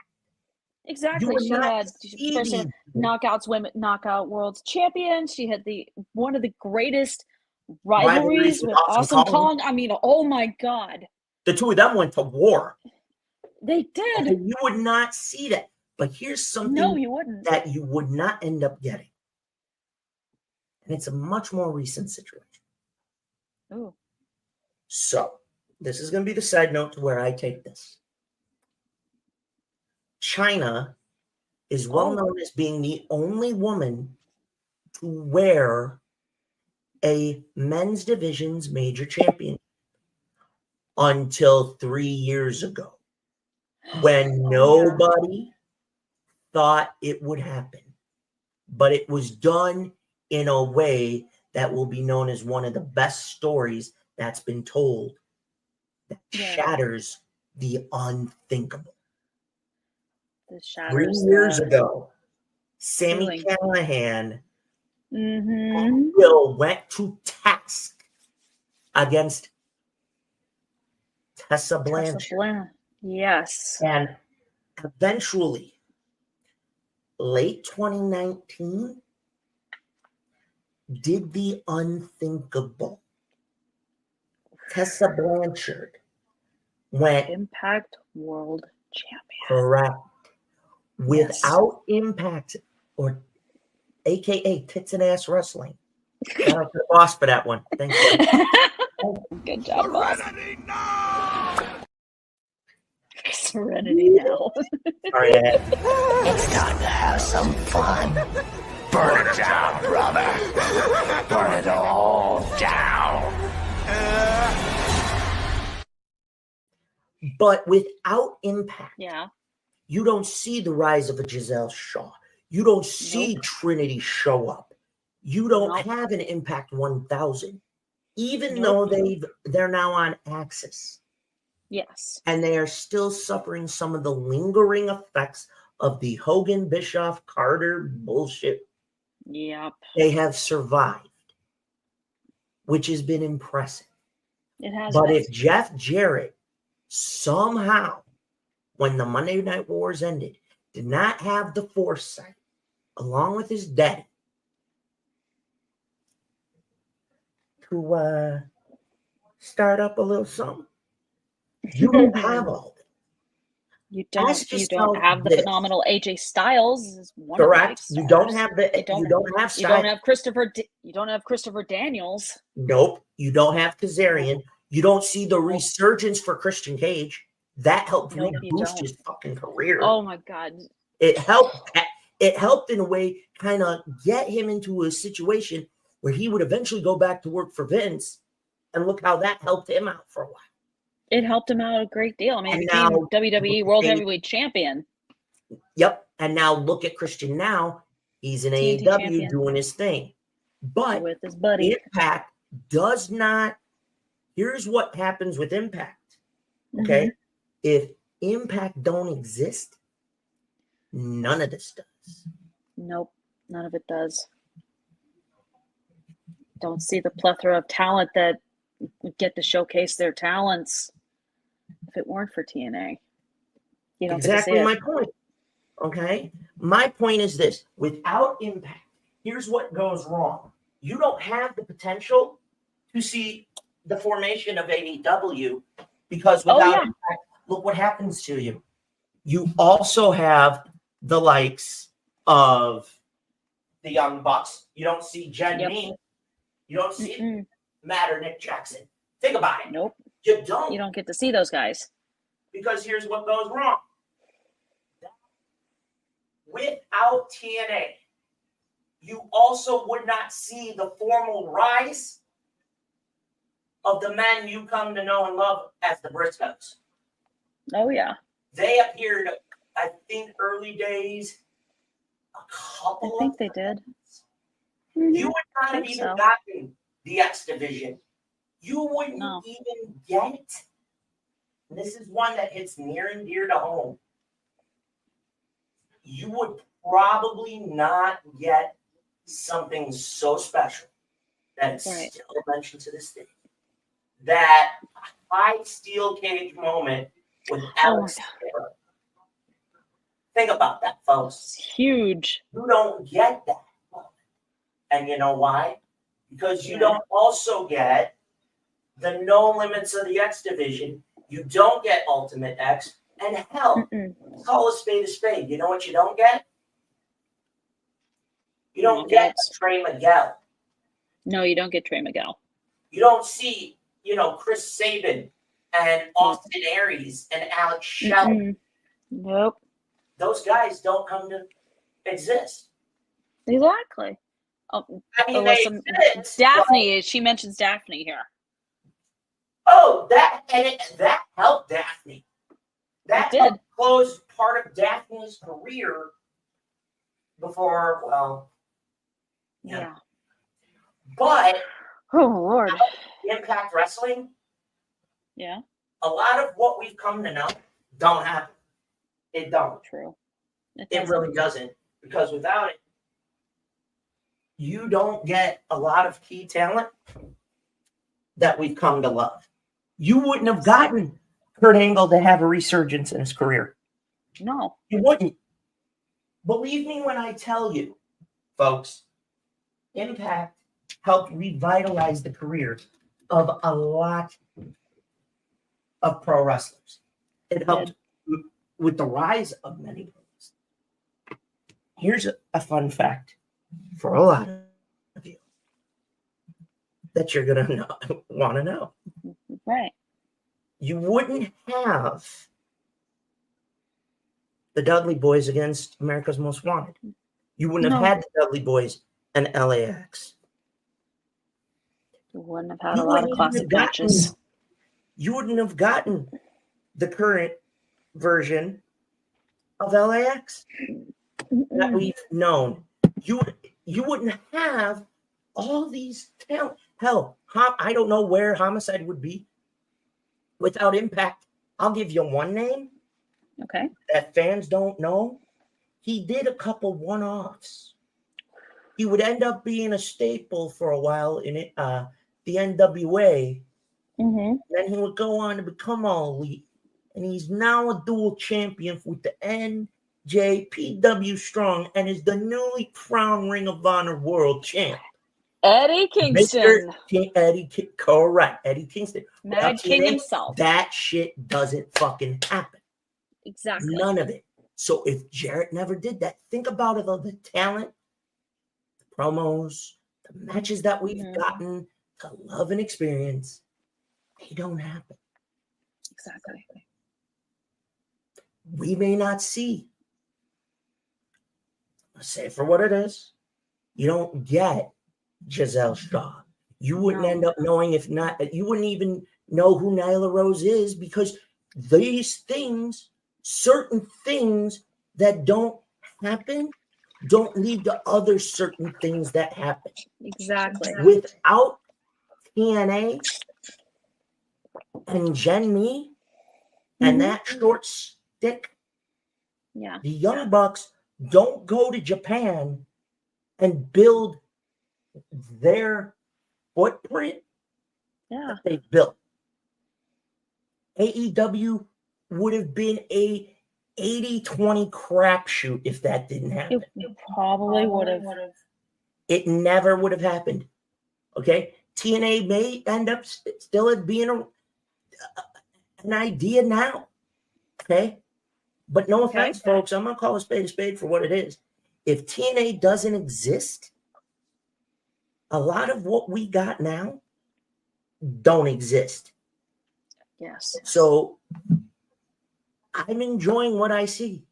[SPEAKER 5] Exactly. She had first knockout world champion. She had one of the greatest rivalries with Awesome Kong. I mean, oh my God.
[SPEAKER 6] The two of them went to war.
[SPEAKER 5] They did.
[SPEAKER 6] You would not see that. But here's something that you would not end up getting. And it's a much more recent situation.
[SPEAKER 5] Ooh.
[SPEAKER 6] So, this is going to be the side note to where I take this. China is well known as being the only woman to wear a men's division's major champion until 3 years ago, when nobody thought it would happen. But it was done in a way that will be known as one of the best stories that's been told, that shatters the unthinkable. 3 years ago, Sami Callihan and Will went to task against Tessa Blanchard.
[SPEAKER 5] Yes.
[SPEAKER 6] And eventually, late 2019, did the unthinkable. Tessa Blanchard went
[SPEAKER 5] Impact World Champion.
[SPEAKER 6] Correct. Without Impact, or AKA Tits and Ass Wrestling. Shout out to the boss for that one. Thank you.
[SPEAKER 5] Good job, boss. Serenity now.
[SPEAKER 6] Sorry, Ed.
[SPEAKER 16] It's time to have some fun. Burn it down, brother. Burn it all down.
[SPEAKER 6] But without Impact, you don't see the rise of a Giselle Shaw. You don't see Trinity show up. You don't have an Impact 1000, even though they're now on Axis.
[SPEAKER 5] Yes.
[SPEAKER 6] And they are still suffering some of the lingering effects of the Hogan, Bischoff, Carter bullshit.
[SPEAKER 5] Yep.
[SPEAKER 6] They have survived, which has been impressive.
[SPEAKER 5] It has.
[SPEAKER 6] But if Jeff Jarrett somehow, when the Monday Night Wars ended, did not have the foresight, along with his daddy, to start up a little something, you don't have all that.
[SPEAKER 5] You don't have the phenomenal AJ Styles.
[SPEAKER 6] Correct. You don't have the. You don't have.
[SPEAKER 5] You don't have Christopher. You don't have Christopher Daniels.
[SPEAKER 6] Nope. You don't have Kazarian. You don't see the resurgence for Christian Cage. That helped boost his fucking career.
[SPEAKER 5] Oh my God.
[SPEAKER 6] It helped. It helped in a way, kind of get him into a situation where he would eventually go back to work for Vince, and look how that helped him out for a while.
[SPEAKER 5] It helped him out a great deal. I mean, he became WWE World Heavyweight Champion.
[SPEAKER 6] Yep. And now look at Christian now. He's in AEW doing his thing. But
[SPEAKER 5] with his buddy.
[SPEAKER 6] Impact does not. Here's what happens with Impact. Okay. If Impact don't exist, none of this does.
[SPEAKER 5] Nope. None of it does. Don't see the plethora of talent that get to showcase their talents if it weren't for TNA. You don't
[SPEAKER 6] exactly my point. Okay. My point is this: without Impact, here's what goes wrong. You don't have the potential to see the formation of AEW because without Impact, look what happens to you. You also have the likes of the Young Bucks. You don't see Jen Mee. You don't see Matt or Nick Jackson. Think about it.
[SPEAKER 5] Nope.
[SPEAKER 6] You don't.
[SPEAKER 5] You don't get to see those guys.
[SPEAKER 6] Because here's what goes wrong. Without TNA, you also would not see the formal rise of the men you come to know and love as the Briscoes.
[SPEAKER 5] Oh, yeah.
[SPEAKER 6] They appeared, I think, early days, a couple
[SPEAKER 5] I think they did.
[SPEAKER 6] You would not have even gotten the X Division. You wouldn't even get, and this is one that hits near and dear to home, you would probably not get something so special that is still mentioned to this day. That high steel cage moment with Alex Taylor. Think about that, folks.
[SPEAKER 5] It's huge.
[SPEAKER 6] You don't get that moment. And you know why? Because you don't also get the No Limits of the X Division. You don't get Ultimate X. And hell, call a spade a spade. You know what you don't get? You don't get Trey Miguel.
[SPEAKER 5] No, you don't get Trey Miguel.
[SPEAKER 6] You don't see, Chris Sabin and Austin Aries and Alex Shelley.
[SPEAKER 5] Nope.
[SPEAKER 6] Those guys don't come to exist.
[SPEAKER 5] Exactly. Oh,
[SPEAKER 6] I mean,
[SPEAKER 5] Daphne, she mentions Daphne here.
[SPEAKER 6] Oh, that helped Daphne. That helped close part of Daphne's career before,
[SPEAKER 5] Yeah.
[SPEAKER 6] But
[SPEAKER 5] oh Lord,
[SPEAKER 6] Impact Wrestling.
[SPEAKER 5] Yeah.
[SPEAKER 6] A lot of what we've come to know don't happen. It don't.
[SPEAKER 5] True.
[SPEAKER 6] It really doesn't. Because without it, you don't get a lot of key talent that we've come to love. You wouldn't have gotten Kurt Angle to have a resurgence in his career.
[SPEAKER 5] No.
[SPEAKER 6] You wouldn't. Believe me when I tell you, folks, Impact helped revitalize the career of a lot of pro wrestlers. It helped with the rise of many pros. Here's a fun fact for a lot of you that you're going to want to know.
[SPEAKER 5] Right.
[SPEAKER 6] You wouldn't have the Dudley Boys against America's Most Wanted. You wouldn't have had the Dudley Boys and LAX.
[SPEAKER 5] You wouldn't have had a lot of classic matches.
[SPEAKER 6] You wouldn't have gotten the current version of LAX that we've known. You wouldn't have all these talent. Hell, I don't know where Homicide would be without Impact. I'll give you one name.
[SPEAKER 5] Okay.
[SPEAKER 6] That fans don't know. He did a couple one-offs. He would end up being a staple for a while in the NWA. Then he would go on to become All Elite. And he's now a dual champion with the NJPW Strong and is the newly crowned Ring of Honor World Champ.
[SPEAKER 5] Eddie Kingston.
[SPEAKER 6] Correct. Eddie Kingston.
[SPEAKER 5] Mad King himself.
[SPEAKER 6] That shit doesn't fucking happen.
[SPEAKER 5] Exactly.
[SPEAKER 6] None of it. So if Jarrett never did that, think about it, the talent, the promos, the matches that we've gotten to love and experience, they don't happen.
[SPEAKER 5] Exactly.
[SPEAKER 6] We may not see. Let's say for what it is. You don't get Giselle Shaw. You wouldn't end up knowing, if not, you wouldn't even know who Nyla Rose is, because these things, certain things that don't happen, don't lead to other certain things that happen.
[SPEAKER 5] Exactly.
[SPEAKER 6] Without TNA and Jen Me and that short stick, the Young Bucks don't go to Japan and build their footprint that they built. AEW would have been a 80-20 crapshoot if that didn't happen.
[SPEAKER 5] It probably would have.
[SPEAKER 6] It never would have happened. Okay? TNA may end up still as being an idea now. Okay? But no offense, folks. I'm going to call a spade for what it is. If TNA doesn't exist, a lot of what we got now don't exist.
[SPEAKER 5] Yes.
[SPEAKER 6] So I'm enjoying what I see.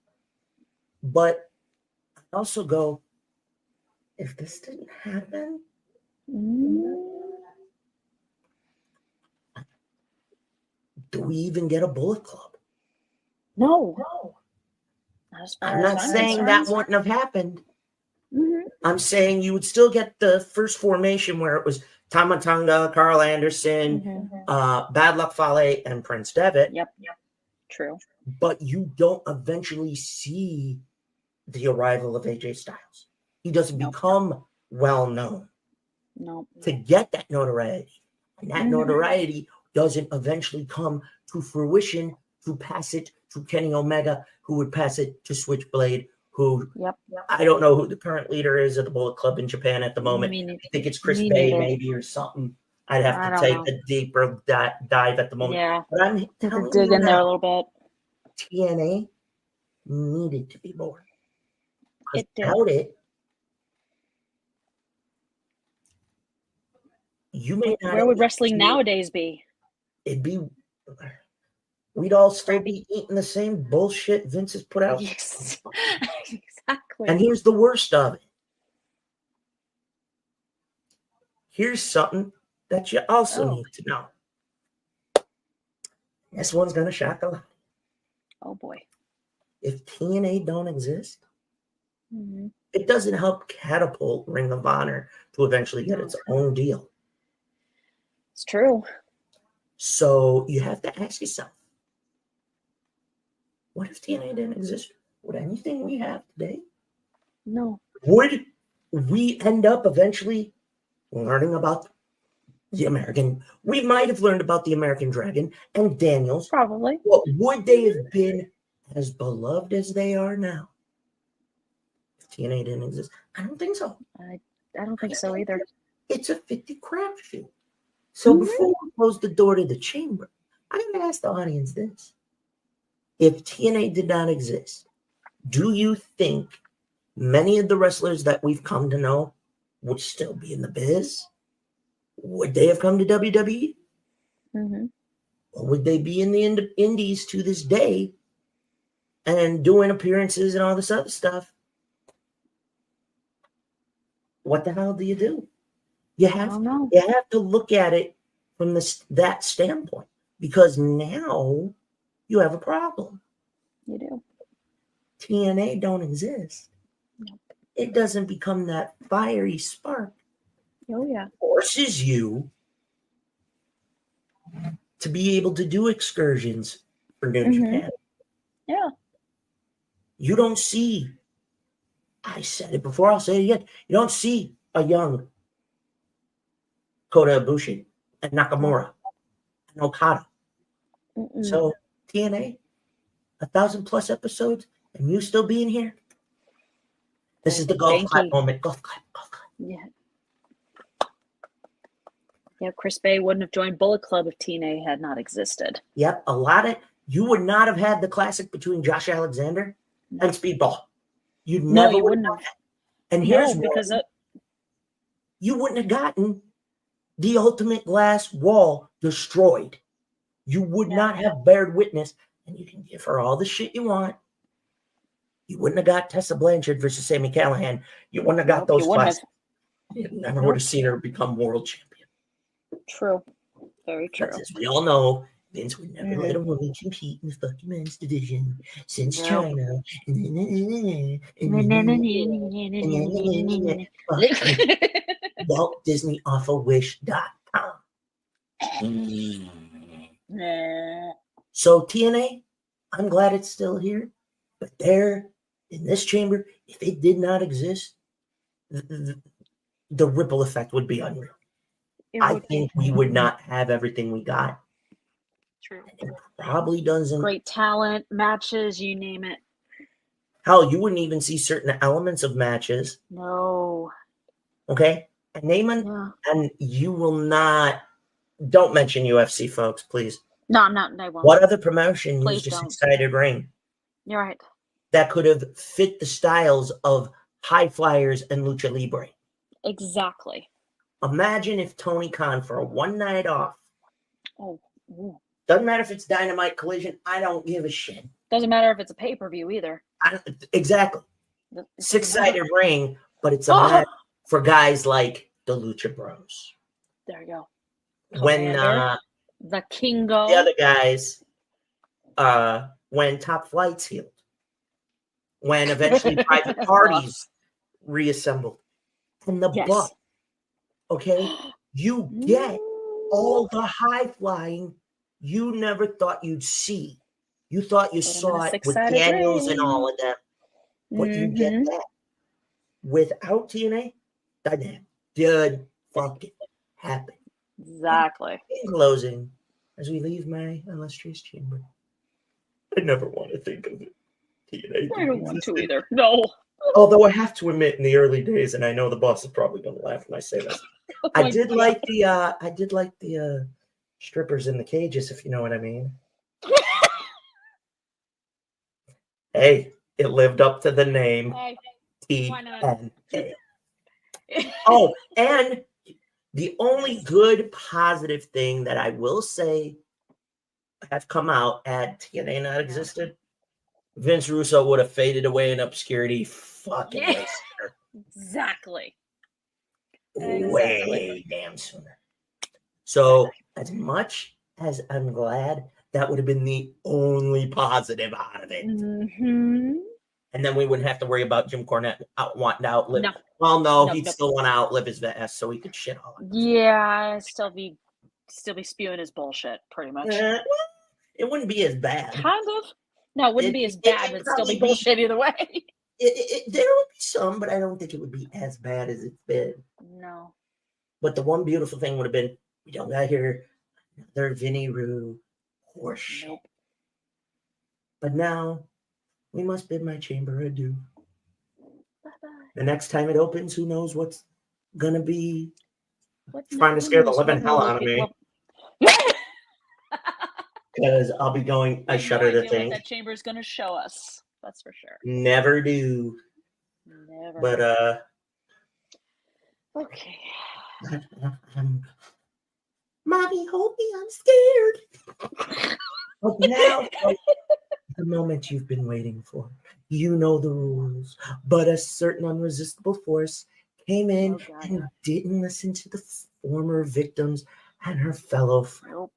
[SPEAKER 6] But I also go, if this didn't happen, do we even get a Bullet Club?
[SPEAKER 5] No.
[SPEAKER 6] I'm not saying that wouldn't have happened. I'm saying you would still get the first formation where it was Tama Tonga, Carl Anderson, Bad Luck Fale, and Prince Devitt.
[SPEAKER 5] Yep. True.
[SPEAKER 6] But you don't eventually see the arrival of AJ Styles. He doesn't become well known.
[SPEAKER 5] No.
[SPEAKER 6] To get that notoriety. And that notoriety doesn't eventually come to fruition to pass it to Kenny Omega, who would pass it to Switchblade, who I don't know who the current leader is of the Bullet Club in Japan at the moment. I think it's Chris Bay maybe or something. I'd have to take a deeper dive at the moment.
[SPEAKER 5] Yeah.
[SPEAKER 6] But I'm telling
[SPEAKER 5] dig
[SPEAKER 6] you
[SPEAKER 5] in there a little bit.
[SPEAKER 6] TNA needed to be born.
[SPEAKER 5] It did.
[SPEAKER 6] Without it, you may not.
[SPEAKER 5] Where would wrestling nowadays be?
[SPEAKER 6] It'd be. We'd all still be eating the same bullshit Vince has put out.
[SPEAKER 5] Yes, exactly.
[SPEAKER 6] And here's the worst of it. Here's something that you also need to know. This one's going to shock a lot.
[SPEAKER 5] Oh, boy.
[SPEAKER 6] If TNA don't exist, it doesn't help catapult Ring of Honor to eventually get its own deal.
[SPEAKER 5] It's true.
[SPEAKER 6] So you have to ask yourself, what if TNA didn't exist? Would anything we have today?
[SPEAKER 5] No.
[SPEAKER 6] Would we end up eventually learning about the American? We might have learned about the American Dragon and Daniels.
[SPEAKER 5] Probably.
[SPEAKER 6] But would they have been as beloved as they are now if TNA didn't exist? I don't think so.
[SPEAKER 5] I don't think so either.
[SPEAKER 6] It's a 50 crapshoot. So before we close the door to the chamber, I'm going to ask the audience this. If TNA did not exist, do you think many of the wrestlers that we've come to know would still be in the biz? Would they have come to WWE? Or would they be in the indies to this day and doing appearances and all this other stuff? What the hell do you do? You have to look at it from that standpoint, because now you have a problem.
[SPEAKER 5] You do.
[SPEAKER 6] TNA don't exist.
[SPEAKER 5] Nope.
[SPEAKER 6] It doesn't become that fiery spark.
[SPEAKER 5] Oh, yeah.
[SPEAKER 6] Forces you to be able to do excursions for New Japan.
[SPEAKER 5] Yeah.
[SPEAKER 6] You don't see, I said it before, I'll say it again, you don't see a young Kota Ibushi and Nakamura and Okada. So TNA, 1,000+ episodes, and you still being here. This is the golf clap moment. Golf clap.
[SPEAKER 5] Yeah. Yeah, Chris Bay wouldn't have joined Bullet Club if TNA had not existed.
[SPEAKER 6] Yep, a lot of you would not have had the classic between Josh Alexander and Speedball. You'd never
[SPEAKER 5] wouldn't have.
[SPEAKER 6] And here's
[SPEAKER 5] because
[SPEAKER 6] you wouldn't have gotten the ultimate glass wall destroyed. You would not have bared witness, and you can give her all the shit you want. You wouldn't have got Tessa Blanchard versus Sami Callihan. You wouldn't have got those classics. You never would have seen her become world champion.
[SPEAKER 5] True. Very true.
[SPEAKER 6] As we all know, Vince would never let a woman compete in the fucking men's division since China. Walt Disney off of Wish.com. So TNA, I'm glad it's still here, but there in this chamber, if it did not exist, the ripple effect would be unreal. I think we would not have everything we got.
[SPEAKER 5] True.
[SPEAKER 6] It probably doesn't.
[SPEAKER 5] Great talent, matches, you name it.
[SPEAKER 6] Hell, you wouldn't even see certain elements of matches.
[SPEAKER 5] No.
[SPEAKER 6] Okay? And Naaman, and you will not. Don't mention UFC, folks, please.
[SPEAKER 5] No, I'm not. I won't.
[SPEAKER 6] What other promotion
[SPEAKER 5] Please
[SPEAKER 6] used a
[SPEAKER 5] don't.
[SPEAKER 6] six-sided ring?
[SPEAKER 5] You're right.
[SPEAKER 6] That could have fit the styles of High Flyers and Lucha Libre.
[SPEAKER 5] Exactly.
[SPEAKER 6] Imagine if Tony Khan, for a one night off, doesn't matter if it's Dynamite, Collision, I don't give a shit.
[SPEAKER 5] Doesn't matter if it's a pay-per-view either.
[SPEAKER 6] Exactly. Six-sided ring, but it's a match for guys like the Lucha Bros.
[SPEAKER 5] There you go.
[SPEAKER 6] When
[SPEAKER 5] the Kingo,
[SPEAKER 6] the other guys, when Top Flight's healed, when eventually Private Parties reassembled, and the butt. Okay? You get all the high flying you never thought you'd see. You thought you saw it with Daniels and all of them. But you get that. Without TNA, that did fucking happen.
[SPEAKER 5] Exactly.
[SPEAKER 6] In closing, as we leave my illustrious chamber, I never want to think of it. TNA.
[SPEAKER 5] I don't want to either. No.
[SPEAKER 6] Although I have to admit, in the early days, and I know the boss is probably going to laugh when I say this, I did like the strippers in the cages, if you know what I mean. Hey, it lived up to the name. TNA. Oh, and the only good positive thing that I will say have come out had TNA not existed, Vince Russo would have faded away in obscurity fucking way sooner.
[SPEAKER 5] Exactly.
[SPEAKER 6] Way damn sooner. So as much as I'm glad, that would have been the only positive out of it. And then we wouldn't have to worry about Jim Cornette wanting to outlive.
[SPEAKER 5] No.
[SPEAKER 6] Well, no, he'd still want to outlive his ass so he could shit all it.
[SPEAKER 5] Yeah, still be spewing his bullshit, pretty much.
[SPEAKER 6] Well, it wouldn't be as bad.
[SPEAKER 5] Kind of. No, it wouldn't be as bad, but it'd still be bullshit either way.
[SPEAKER 6] There would be some, but I don't think it would be as bad as it's been.
[SPEAKER 5] No.
[SPEAKER 6] But the one beautiful thing would have been, we don't got here another Vinny Roo horseshit. Nope. But now, we must bid my chamber adieu. Bye-bye. The next time it opens, who knows what's gonna be trying to scare the living hell out of me. Because I'll be going, I shudder to think.
[SPEAKER 5] What that chamber is going to show us. That's for sure.
[SPEAKER 6] Never do.
[SPEAKER 5] Never.
[SPEAKER 6] But,
[SPEAKER 5] okay.
[SPEAKER 6] Mommy, hold me, I'm scared. But now, the moment you've been waiting for. You know the rules. But a certain unresistible force came in and didn't listen to the former victims and her fellow friends.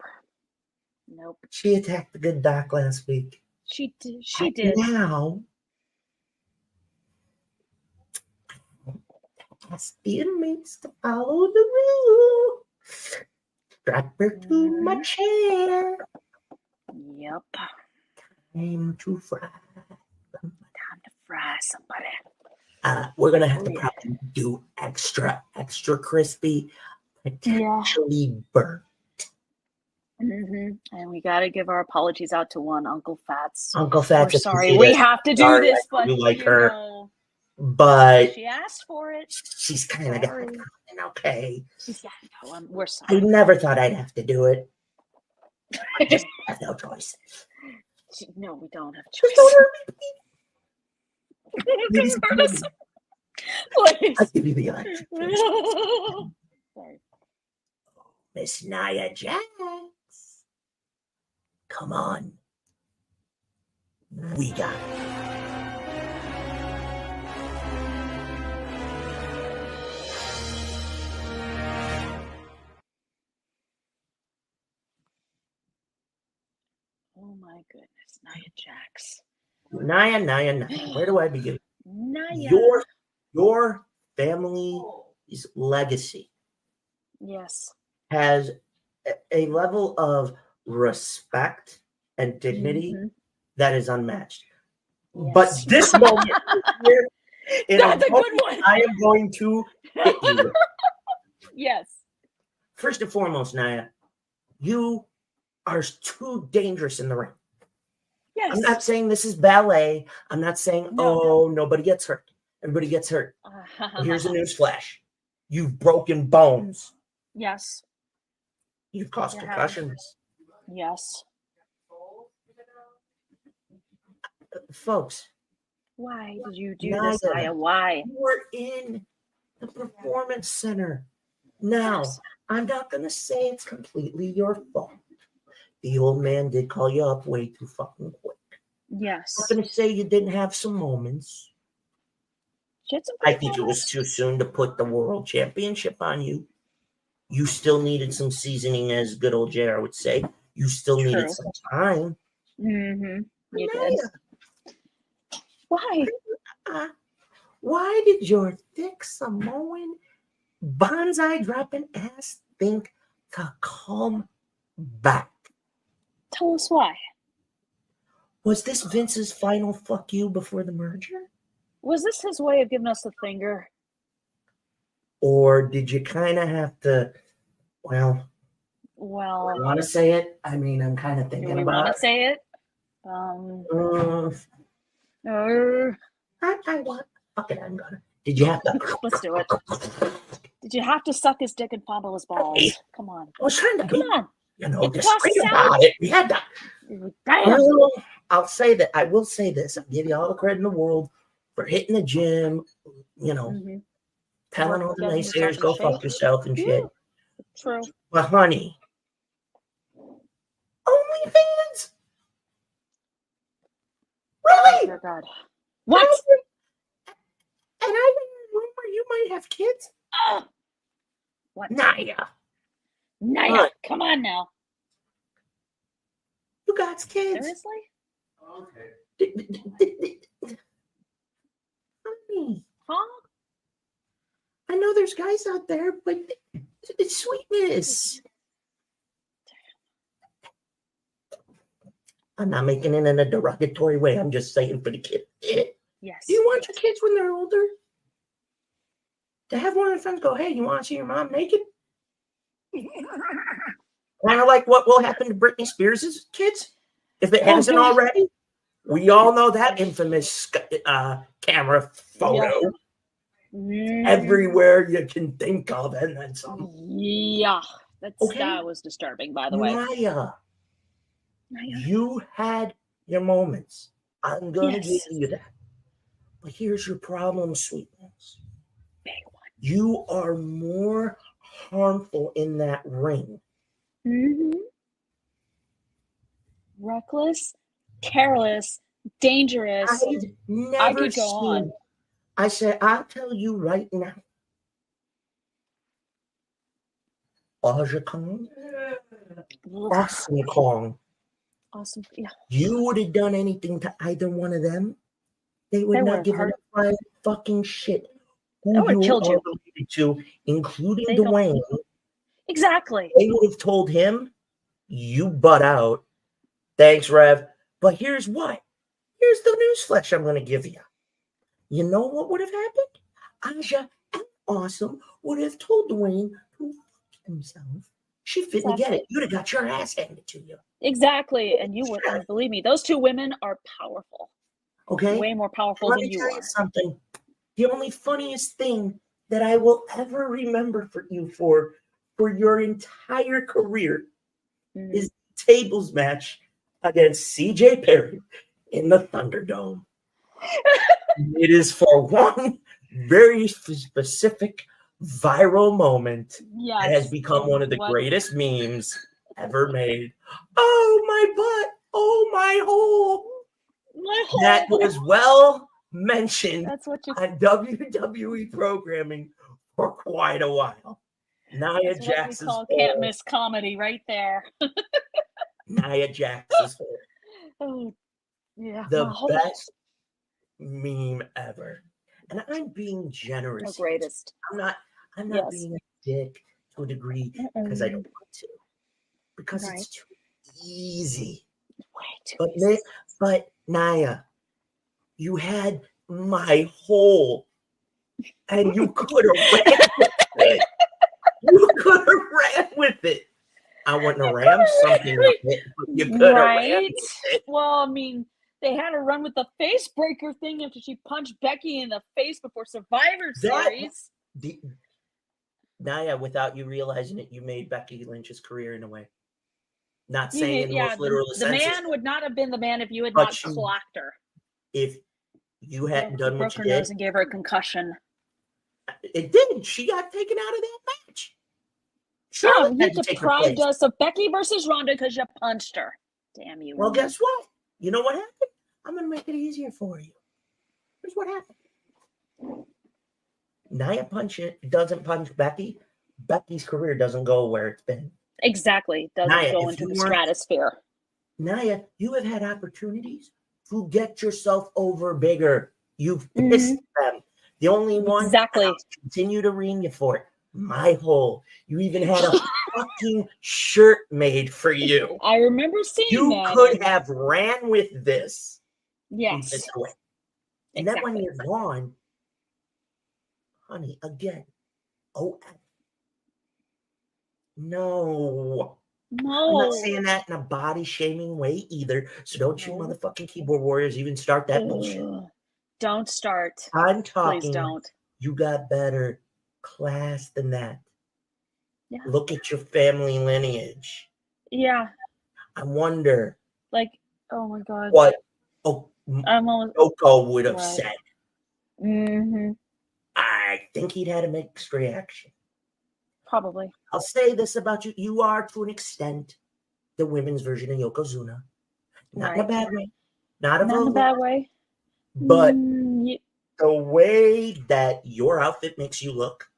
[SPEAKER 5] Nope.
[SPEAKER 6] She attacked the good doc last week.
[SPEAKER 5] She did.
[SPEAKER 6] Now, ask the inmates to follow the rule. Strap her to my chair.
[SPEAKER 5] Yep.
[SPEAKER 6] Time to fry.
[SPEAKER 5] Time to fry somebody.
[SPEAKER 6] We're gonna have to probably do extra crispy, potentially burnt.
[SPEAKER 5] And we got to give our apologies out to one Uncle Fats.
[SPEAKER 6] Uncle Fats,
[SPEAKER 5] we're sorry, we have to do this, but
[SPEAKER 6] like
[SPEAKER 5] you
[SPEAKER 6] her,
[SPEAKER 5] know,
[SPEAKER 6] but
[SPEAKER 5] she asked for it.
[SPEAKER 6] She's kind of got it coming, okay.
[SPEAKER 5] She's got it going. We're sorry.
[SPEAKER 6] I never thought I'd have to do it. I just have no choice.
[SPEAKER 5] No, we don't have choice. Don't hurt me.
[SPEAKER 6] Please.
[SPEAKER 5] Please.
[SPEAKER 6] I'll give you the electric.
[SPEAKER 5] Sorry.
[SPEAKER 6] Miss Nia Jax. Come on. We got it.
[SPEAKER 5] Oh my goodness, Nia Jax.
[SPEAKER 6] Nia. Where do I begin?
[SPEAKER 5] Nia.
[SPEAKER 6] Your family's legacy.
[SPEAKER 5] Yes.
[SPEAKER 6] Has a level of respect and dignity that is unmatched. Yes. But this moment here,
[SPEAKER 5] that's a good one.
[SPEAKER 6] I am going to hit you.
[SPEAKER 5] Yes.
[SPEAKER 6] First and foremost, Nia, you are too dangerous in the ring.
[SPEAKER 5] Yes.
[SPEAKER 6] I'm not saying this is ballet. I'm not saying, nobody gets hurt. Everybody gets hurt. Here's a news flash. You've broken bones.
[SPEAKER 5] Yes.
[SPEAKER 6] You've caused concussions.
[SPEAKER 5] Yes.
[SPEAKER 6] Folks.
[SPEAKER 5] Why did you do this, Nia? Why?
[SPEAKER 6] You were in the performance center. Now, I'm not going to say it's completely your fault. The old man did call you up way too fucking quick.
[SPEAKER 5] Yes.
[SPEAKER 6] I'm not going to say you didn't have some moments. I think it was too soon to put the world championship on you. You still needed some seasoning, as good old JR would say. You still needed some time.
[SPEAKER 5] You did. Why?
[SPEAKER 6] Why did your thick Samoan bonsai dropping ass think to come back?
[SPEAKER 5] Tell us why.
[SPEAKER 6] Was this Vince's final fuck you before the merger?
[SPEAKER 5] Was this his way of giving us the finger?
[SPEAKER 6] Or did you kind of have to, I want to say it. I mean, I'm kind of thinking
[SPEAKER 5] do we
[SPEAKER 6] about
[SPEAKER 5] want to say it?
[SPEAKER 6] I want. Okay, I'm gonna. Did you have to?
[SPEAKER 5] Let's do it. Did you have to suck his dick and fondle his balls?
[SPEAKER 6] Hey,
[SPEAKER 5] Come on.
[SPEAKER 6] I was trying to
[SPEAKER 5] Come on.
[SPEAKER 6] discreet about it. We had to.
[SPEAKER 5] Damn.
[SPEAKER 6] I'll say that. I will say this. I'll give you all the credit in the world for hitting the gym. Telling all the naysayers, go fuck yourself and shit.
[SPEAKER 5] True.
[SPEAKER 6] But honey, OnlyFans? Really?
[SPEAKER 5] Oh God. What?
[SPEAKER 6] And I heard a rumor you might have kids.
[SPEAKER 5] What?
[SPEAKER 6] Nia,
[SPEAKER 5] come on now.
[SPEAKER 6] You got kids.
[SPEAKER 5] Seriously?
[SPEAKER 6] Okay. Honey.
[SPEAKER 5] Huh?
[SPEAKER 6] I know there's guys out there, but it's sweetness. I'm not making it in a derogatory way. I'm just saying for the kid.
[SPEAKER 5] Yes.
[SPEAKER 6] Do you want your kids when they're older to have one of their friends go, hey, you want to see your mom naked? Kind of like what will happen to Britney Spears' kids if it hasn't already. We all know that infamous camera photo. Everywhere you can think of, and then some.
[SPEAKER 5] Yeah, that was disturbing, by the way.
[SPEAKER 6] Nia, you had your moments. I'm gonna give you that. But here's your problem, sweetness.
[SPEAKER 5] Big one.
[SPEAKER 6] You are more harmful in that ring.
[SPEAKER 5] Reckless, careless, dangerous. I could go on.
[SPEAKER 6] I said, I'll tell you right now. Aja Kong, Awesome Kong.
[SPEAKER 5] Awesome, yeah.
[SPEAKER 6] You would have done anything to either one of them, they would not give a five fucking shit who you are related to, including Dwayne.
[SPEAKER 5] Exactly.
[SPEAKER 6] They would have told him, you butt out. Thanks, Rev. But here's what. Here's the newsflash I'm going to give you. You know what would have happened? Aja and Awesome would have told Dwayne to fuck himself. She couldn't get it. You'd have got your ass handed to you.
[SPEAKER 5] Exactly. And you would, and believe me, those two women are powerful.
[SPEAKER 6] Okay?
[SPEAKER 5] Way more powerful than you are. Let me tell you
[SPEAKER 6] something. The only funniest thing that I will ever remember for you for your entire career is the tables match against CJ Perry in the Thunderdome. It is for one very specific viral moment that has become one of the greatest memes ever made. Oh, my butt. Oh, my hole. That was well mentioned on WWE programming for quite a while. Nia Jax is
[SPEAKER 5] can't miss comedy right there.
[SPEAKER 6] Nia Jax is
[SPEAKER 5] oh, yeah.
[SPEAKER 6] The best meme ever. And I'm being generous.
[SPEAKER 5] The greatest.
[SPEAKER 6] I'm not being a dick to a degree because I don't want to. Because it's too easy.
[SPEAKER 5] Way too easy.
[SPEAKER 6] But Nia, you had my hole. And you could have ran with it. You could have ran with it. I wouldn't have rammed something with it, but you could have ran with it.
[SPEAKER 5] Well, I mean, they had her run with the face breaker thing after she punched Becky in the face before Survivor Series.
[SPEAKER 6] Nia, without you realizing it, you made Becky Lynch's career in a way. Not saying in the most literal sense.
[SPEAKER 5] The man would not have been the man if you had not clocked her.
[SPEAKER 6] If you hadn't done what you did.
[SPEAKER 5] Broke her nose and gave her a concussion.
[SPEAKER 6] It didn't. She got taken out of that match.
[SPEAKER 5] Charlotte you deprived us of Becky versus Ronda because you punched her. Damn you.
[SPEAKER 6] Well, guess what? You know what happened? I'm going to make it easier for you. Here's what happened. Nia doesn't punch Becky. Becky's career doesn't go where it's been.
[SPEAKER 5] Exactly. Doesn't go into the stratosphere.
[SPEAKER 6] Nia, you have had opportunities to get yourself over bigger. You've pissed them. The only one
[SPEAKER 5] Exactly.
[SPEAKER 6] I'll continue to ream you for it. My hole. You even had a fucking shirt made for you.
[SPEAKER 5] I remember seeing that.
[SPEAKER 6] You could have ran with this.
[SPEAKER 5] Yes.
[SPEAKER 6] This way. And then when you're gone, honey, again, OF. No. I'm not saying that in a body shaming way either. So don't you motherfucking keyboard warriors even start that bullshit.
[SPEAKER 5] Don't start.
[SPEAKER 6] I'm talking.
[SPEAKER 5] Please don't.
[SPEAKER 6] You got better class than that.
[SPEAKER 5] Yeah.
[SPEAKER 6] Look at your family lineage.
[SPEAKER 5] Yeah.
[SPEAKER 6] I wonder.
[SPEAKER 5] Like, oh my God.
[SPEAKER 6] What
[SPEAKER 5] Joka
[SPEAKER 6] would have said.
[SPEAKER 5] Mm-hmm.
[SPEAKER 6] I think he'd had a mixed reaction.
[SPEAKER 5] Probably.
[SPEAKER 6] I'll say this about you. You are, to an extent, the women's version of Yokozuna. Not in a bad way. Not in a
[SPEAKER 5] bad way.
[SPEAKER 6] But the way that your outfit makes you look.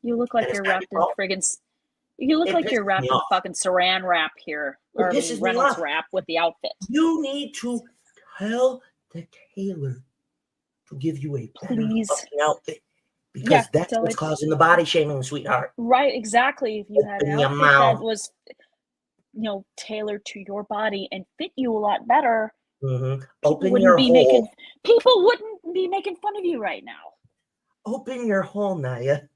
[SPEAKER 5] You look like you're wrapped in friggin'... You look like you're wrapped in fucking saran wrap here. Or Reynolds wrap with the outfit.
[SPEAKER 6] You need to tell the tailor to give you a better fucking outfit. Because that's what's causing the body shaming, sweetheart.
[SPEAKER 5] Right, exactly. If you had an outfit that was, tailored to your body and fit you a lot better,
[SPEAKER 6] Open your hole.
[SPEAKER 5] People wouldn't be making fun of you right now.
[SPEAKER 6] Open your hole, Nia.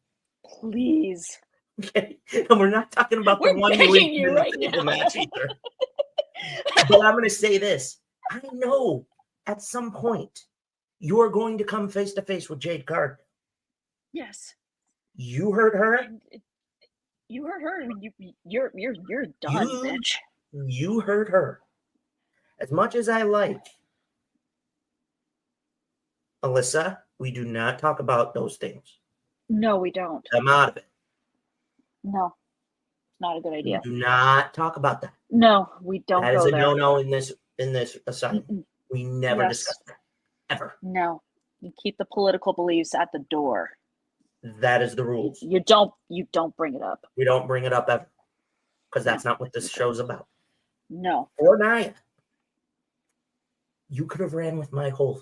[SPEAKER 5] Please.
[SPEAKER 6] Okay. And we're not talking about the one you right now. The match either. But I'm going to say this. I know at some point you are going to come face to face with Jade Cardinal.
[SPEAKER 5] Yes.
[SPEAKER 6] You heard her.
[SPEAKER 5] You heard her. You're done, bitch.
[SPEAKER 6] You heard her. As much as I like Alyssa, we do not talk about those things.
[SPEAKER 5] No, we don't.
[SPEAKER 6] I'm out of it.
[SPEAKER 5] No, it's not a good idea.
[SPEAKER 6] We do not talk about that.
[SPEAKER 5] No, we don't.
[SPEAKER 6] That is a no-no in this assignment. We never discuss that ever.
[SPEAKER 5] No, you keep the political beliefs at the door.
[SPEAKER 6] That is the rules.
[SPEAKER 5] You don't bring it up.
[SPEAKER 6] We don't bring it up ever. Because that's not what this show's about.
[SPEAKER 5] No.
[SPEAKER 6] Or Nia. You could have ran with my whole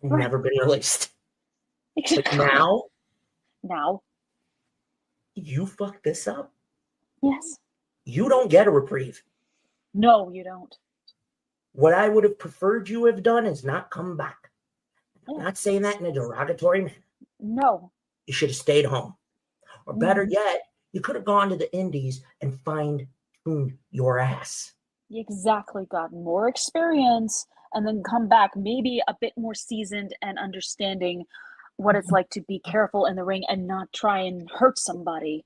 [SPEAKER 6] never been released. But now you fucked this up.
[SPEAKER 5] Yes.
[SPEAKER 6] You don't get a reprieve.
[SPEAKER 5] No, you don't.
[SPEAKER 6] What I would have preferred you have done is not come back. I'm not saying that in a derogatory manner.
[SPEAKER 5] No.
[SPEAKER 6] You should have stayed home. Or better yet, you could have gone to the indies and fine-tuned your ass.
[SPEAKER 5] Exactly. Gotten more experience and then come back maybe a bit more seasoned and understanding what it's like to be careful in the ring and not try and hurt somebody.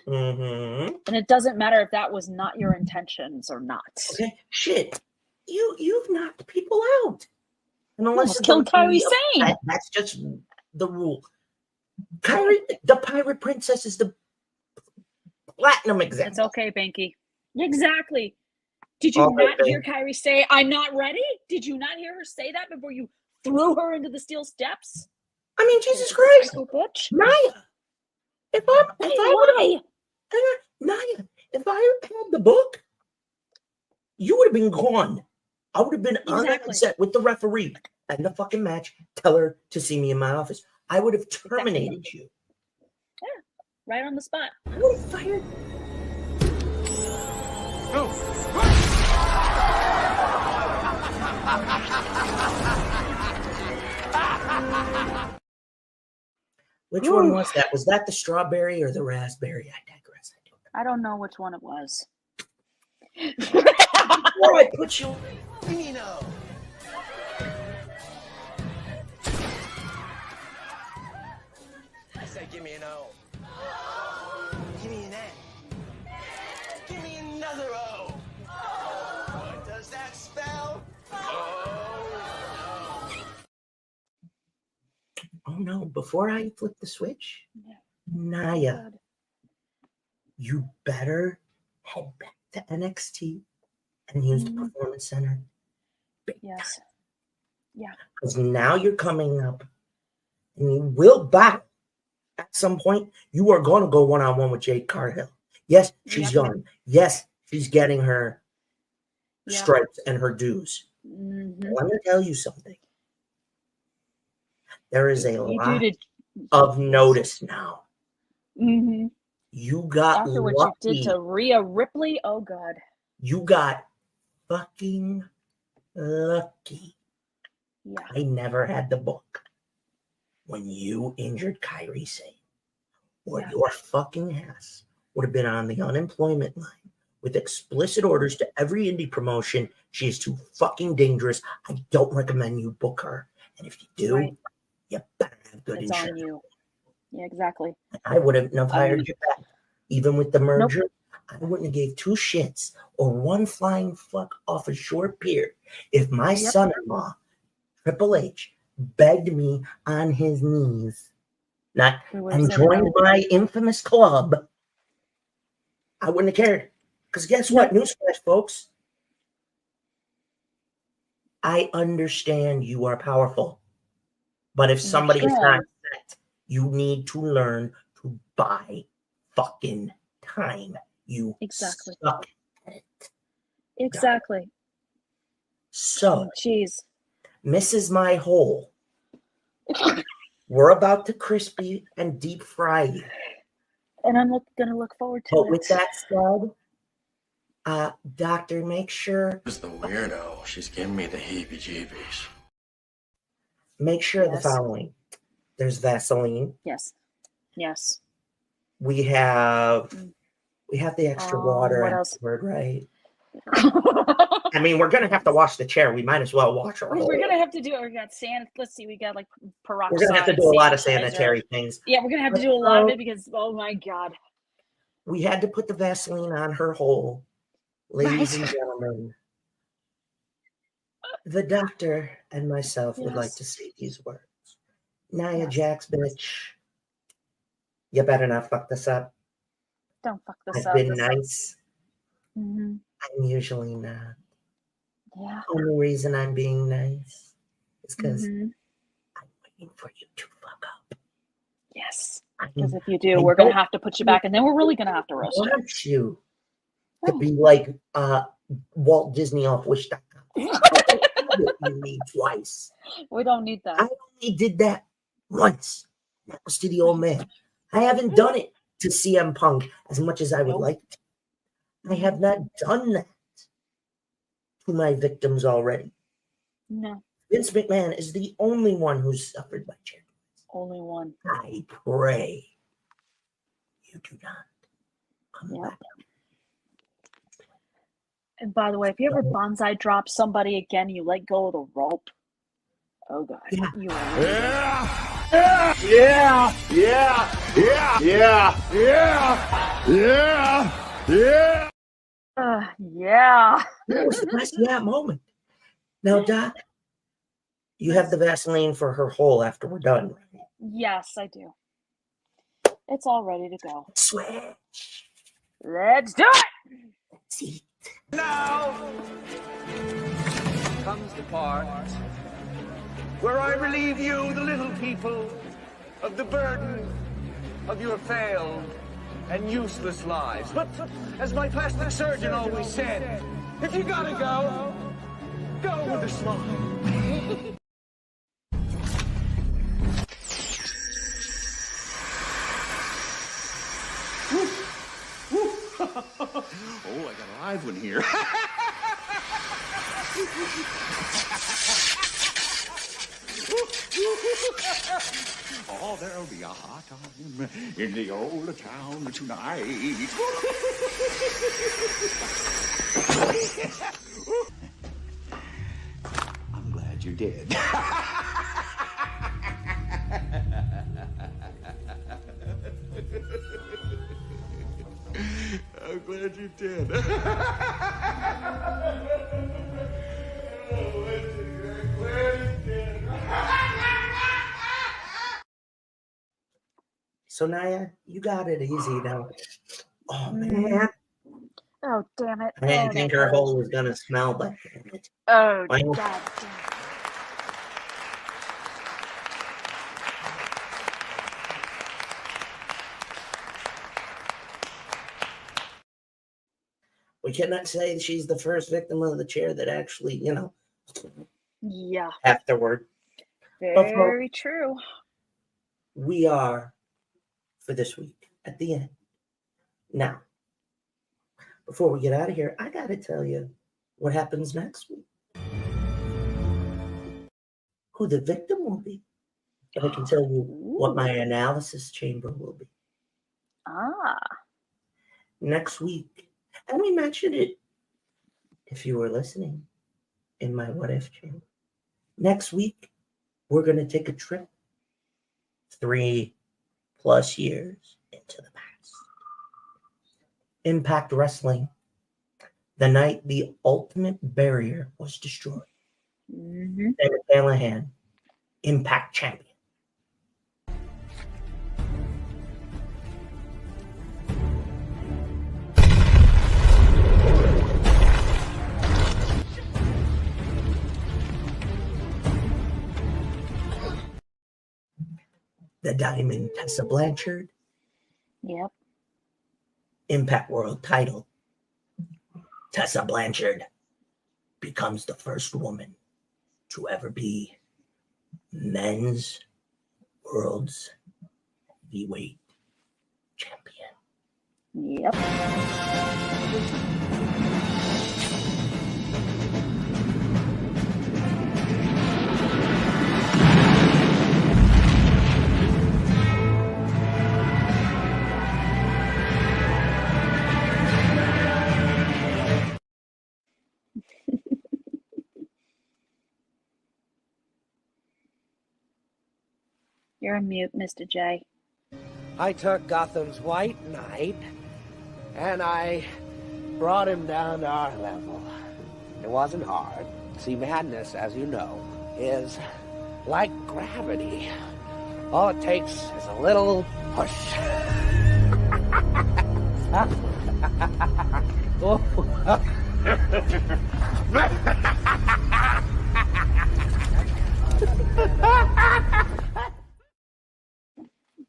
[SPEAKER 5] And it doesn't matter if that was not your intentions or not.
[SPEAKER 6] Okay, shit. You've knocked people out. And unless
[SPEAKER 5] you killed Kairi Sane.
[SPEAKER 6] That's just the rule. Kairi, the Pirate Princess, is the platinum example.
[SPEAKER 5] It's okay, Banky. Exactly. Did you not hear Kairi say, "I'm not ready"? Did you not hear her say that before you threw her into the steel steps?
[SPEAKER 6] I mean, Jesus Christ,
[SPEAKER 5] bitch.
[SPEAKER 6] Nia. If I had the book, you would have been gone. I would have been on that set with the referee and the fucking match. Tell her to see me in my office. I would have terminated you.
[SPEAKER 5] Yeah, right on the spot.
[SPEAKER 6] I would have fired. Which one was that? Was that the strawberry or the raspberry? I digress.
[SPEAKER 5] I don't know which one it was.
[SPEAKER 6] Before I put you...
[SPEAKER 16] I said, give me an O. Give me an N. Give me another O. What does that spell?
[SPEAKER 6] Oh no, before I flip the switch, Nia, you better head back to NXT and use the Performance Center.
[SPEAKER 5] Yes. Yeah.
[SPEAKER 6] Because now you're coming up and you will battle. At some point, you are going to go one-on-one with Jade Cargill. Yes, she's young. Yes, she's getting her stripes and her dues. Let me tell you something. there is a lot of notice now.
[SPEAKER 5] Mm-hmm.
[SPEAKER 6] You got
[SPEAKER 5] After what
[SPEAKER 6] lucky.
[SPEAKER 5] you did to Rhea Ripley, oh God.
[SPEAKER 6] You got fucking lucky.
[SPEAKER 5] Yeah.
[SPEAKER 6] I never had the book when you injured Kairi Sane, or your fucking ass would have been on the unemployment line with explicit orders to every indie promotion. She is too fucking dangerous. I don't recommend you book her. And if you do, you better have good insurance.
[SPEAKER 5] On you. Yeah, exactly.
[SPEAKER 6] I wouldn't have hired you back. Even with the merger, I wouldn't have gave two shits or one flying fuck off a short pier if my son-in-law, Triple H, begged me on his knees and joined my infamous club. I wouldn't have cared. Because guess what? Newsflash, folks. I understand you are powerful. But if somebody is not set, you need to learn to buy fucking time. You suck at it.
[SPEAKER 5] Exactly.
[SPEAKER 6] So,
[SPEAKER 5] jeez.
[SPEAKER 6] Mrs. My Hole, we're about to crispy and deep fry you.
[SPEAKER 5] And I'm going to look forward to it.
[SPEAKER 6] But with that said, doctor, make sure.
[SPEAKER 20] Who's the weirdo? She's giving me the heebie-jeebies.
[SPEAKER 6] Make sure the following. There's Vaseline.
[SPEAKER 5] Yes. Yes.
[SPEAKER 6] We have the extra water afterward, right? I mean, we're gonna have to wash the chair. We might as well wash our whole.
[SPEAKER 5] We're gonna have to do it. We got sand. Let's see. We got like peroxide.
[SPEAKER 6] We're gonna have to do a lot of sanitary things.
[SPEAKER 5] Yeah, we're gonna have to do a lot of it because oh my God.
[SPEAKER 6] We had to put the Vaseline on her hole, ladies and gentlemen. The doctor and myself would like to say these words. Nia Jax, bitch. You better not fuck this up.
[SPEAKER 5] Don't fuck this up.
[SPEAKER 6] I've been nice.
[SPEAKER 5] Mm-hmm.
[SPEAKER 6] I'm usually not.
[SPEAKER 5] Yeah.
[SPEAKER 6] The only reason I'm being nice is because I'm waiting for you to fuck up.
[SPEAKER 5] Yes. Because if you do, we're going to have to put you back, and then we're really going to have to roast you.
[SPEAKER 6] I want you to be like Walt Disney off Wish.com. You need twice.
[SPEAKER 5] We don't need that.
[SPEAKER 6] I only did that once. That was to the old man. I haven't done it to CM Punk as much as I would like to. I have not done that to my victims already.
[SPEAKER 5] No.
[SPEAKER 6] Vince McMahon is the only one who's suffered by charity.
[SPEAKER 5] Only one.
[SPEAKER 6] I pray you do not come back.
[SPEAKER 5] And by the way, if you ever bonsai drop somebody again, you let go of the rope. Oh God.
[SPEAKER 6] Yeah.
[SPEAKER 5] You yeah.
[SPEAKER 6] That was the best moment. Now, Doc, you have the Vaseline for her hole after we're done, right?
[SPEAKER 5] Yes, I do. It's all ready to go.
[SPEAKER 6] Switch.
[SPEAKER 5] Let's do it.
[SPEAKER 6] Let's eat.
[SPEAKER 16] Now comes the part where I relieve you, the little people, of the burden of your failed and useless lives. But as my plastic surgeon always said, if you gotta go, go with a smile.
[SPEAKER 2] Oh, I got a live one here. Oh, there'll be a hot time in the old town tonight. I'm glad you did. I'm glad you did.
[SPEAKER 6] So, Nia, you got it easy now. Oh, man.
[SPEAKER 5] Oh, damn it.
[SPEAKER 6] I didn't think her hole was going to smell, but damn it.
[SPEAKER 5] Oh,
[SPEAKER 6] Well,
[SPEAKER 5] God damn it.
[SPEAKER 6] we cannot say she's the first victim of the chair that actually,
[SPEAKER 5] Yeah.
[SPEAKER 6] afterward.
[SPEAKER 5] Very true.
[SPEAKER 6] We are, for this week, at the end. Now, before we get out of here, I got to tell you what happens next week. Who the victim will be. And I can tell you what my analysis chamber will be. Next week. And we mentioned it, if you were listening, in my what if chamber. Next week, we're going to take a trip 3+ years into the past. Impact Wrestling, the night the Ultimate Barrier was destroyed. David Callahan, Impact Champion. The Diamond Tessa Blanchard.
[SPEAKER 5] Yep.
[SPEAKER 6] Impact World title. Tessa Blanchard becomes the first woman to ever be men's world's heavyweight champion.
[SPEAKER 5] Yep. You're on mute, Mr. J.
[SPEAKER 21] I took Gotham's White Knight, and I brought him down to our level. It wasn't hard. See, madness, as you know, is like gravity. All it takes is a little push.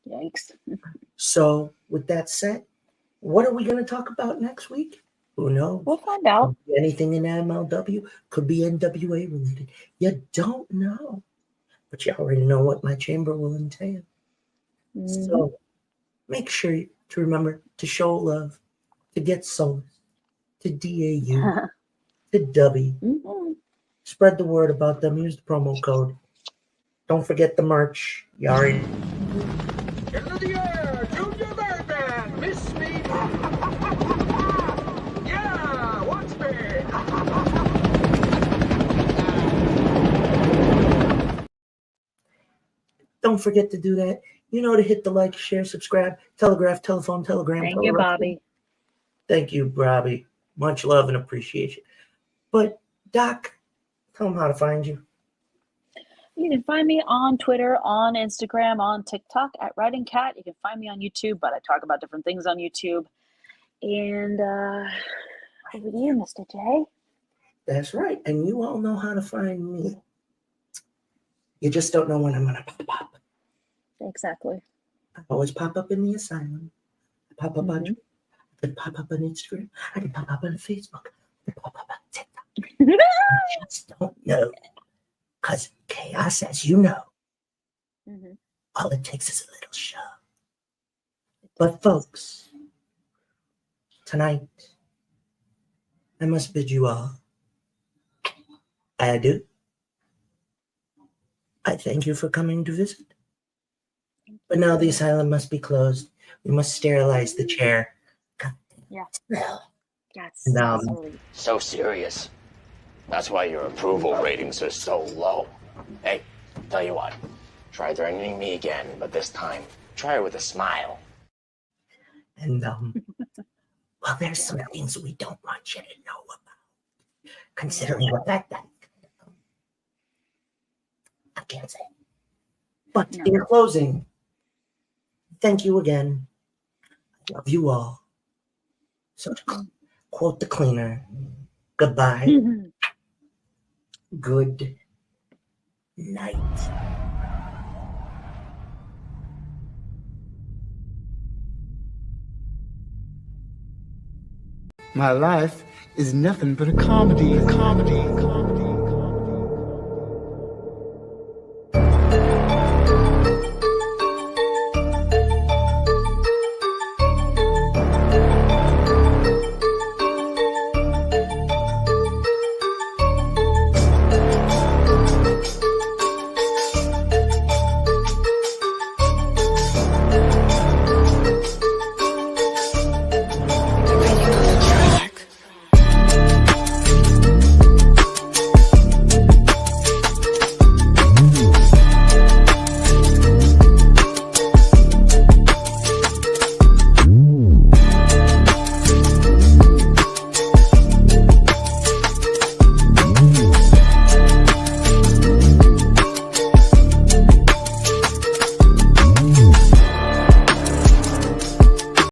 [SPEAKER 5] Yikes.
[SPEAKER 6] So, with that said, what are we going to talk about next week? Who knows?
[SPEAKER 5] We'll find out.
[SPEAKER 6] Could be anything in MLW, could be NWA related. You don't know. But you already know what my chamber will entail. So, make sure to remember to show love, to get solace, to DAU, to W. Spread the word about them. Use the promo code. Don't forget the merch. You already.
[SPEAKER 16] Into the air, Junior Birdman, miss me. Yeah, watch me.
[SPEAKER 6] Don't forget to do that. You know to hit the like, share, subscribe, telegraph, telephone, telegram.
[SPEAKER 5] Thank you, Bobby.
[SPEAKER 6] Thank you, Bobby. Much love and appreciation. But, Doc, tell them how to find you.
[SPEAKER 5] You can find me on Twitter, on Instagram, on TikTok at Writing Cat. You can find me on YouTube, but I talk about different things on YouTube. And over to you, Mr. J.
[SPEAKER 6] That's right. And you all know how to find me. You just don't know when I'm going to pop up.
[SPEAKER 5] Exactly.
[SPEAKER 6] I always pop up in the Asylum. I pop up on Twitter. I can pop up on Instagram. I can pop up on Facebook. I can pop up on TikTok. I just don't know. Because chaos, as you know, all it takes is a little shove. But folks, tonight, I must bid you all adieu. I thank you for coming to visit. But now the asylum must be closed. We must sterilize the chair.
[SPEAKER 5] Yeah.
[SPEAKER 6] That's
[SPEAKER 20] so serious. That's why your approval ratings are so low. Hey, tell you what, try threatening me again, but this time, try it with a smile.
[SPEAKER 6] And, well, there's some things we don't want you to know about. Considering what that I can't say. But in closing, thank you again. I love you all. So to quote the cleaner, goodbye. Good night.
[SPEAKER 9] My life is nothing but a comedy.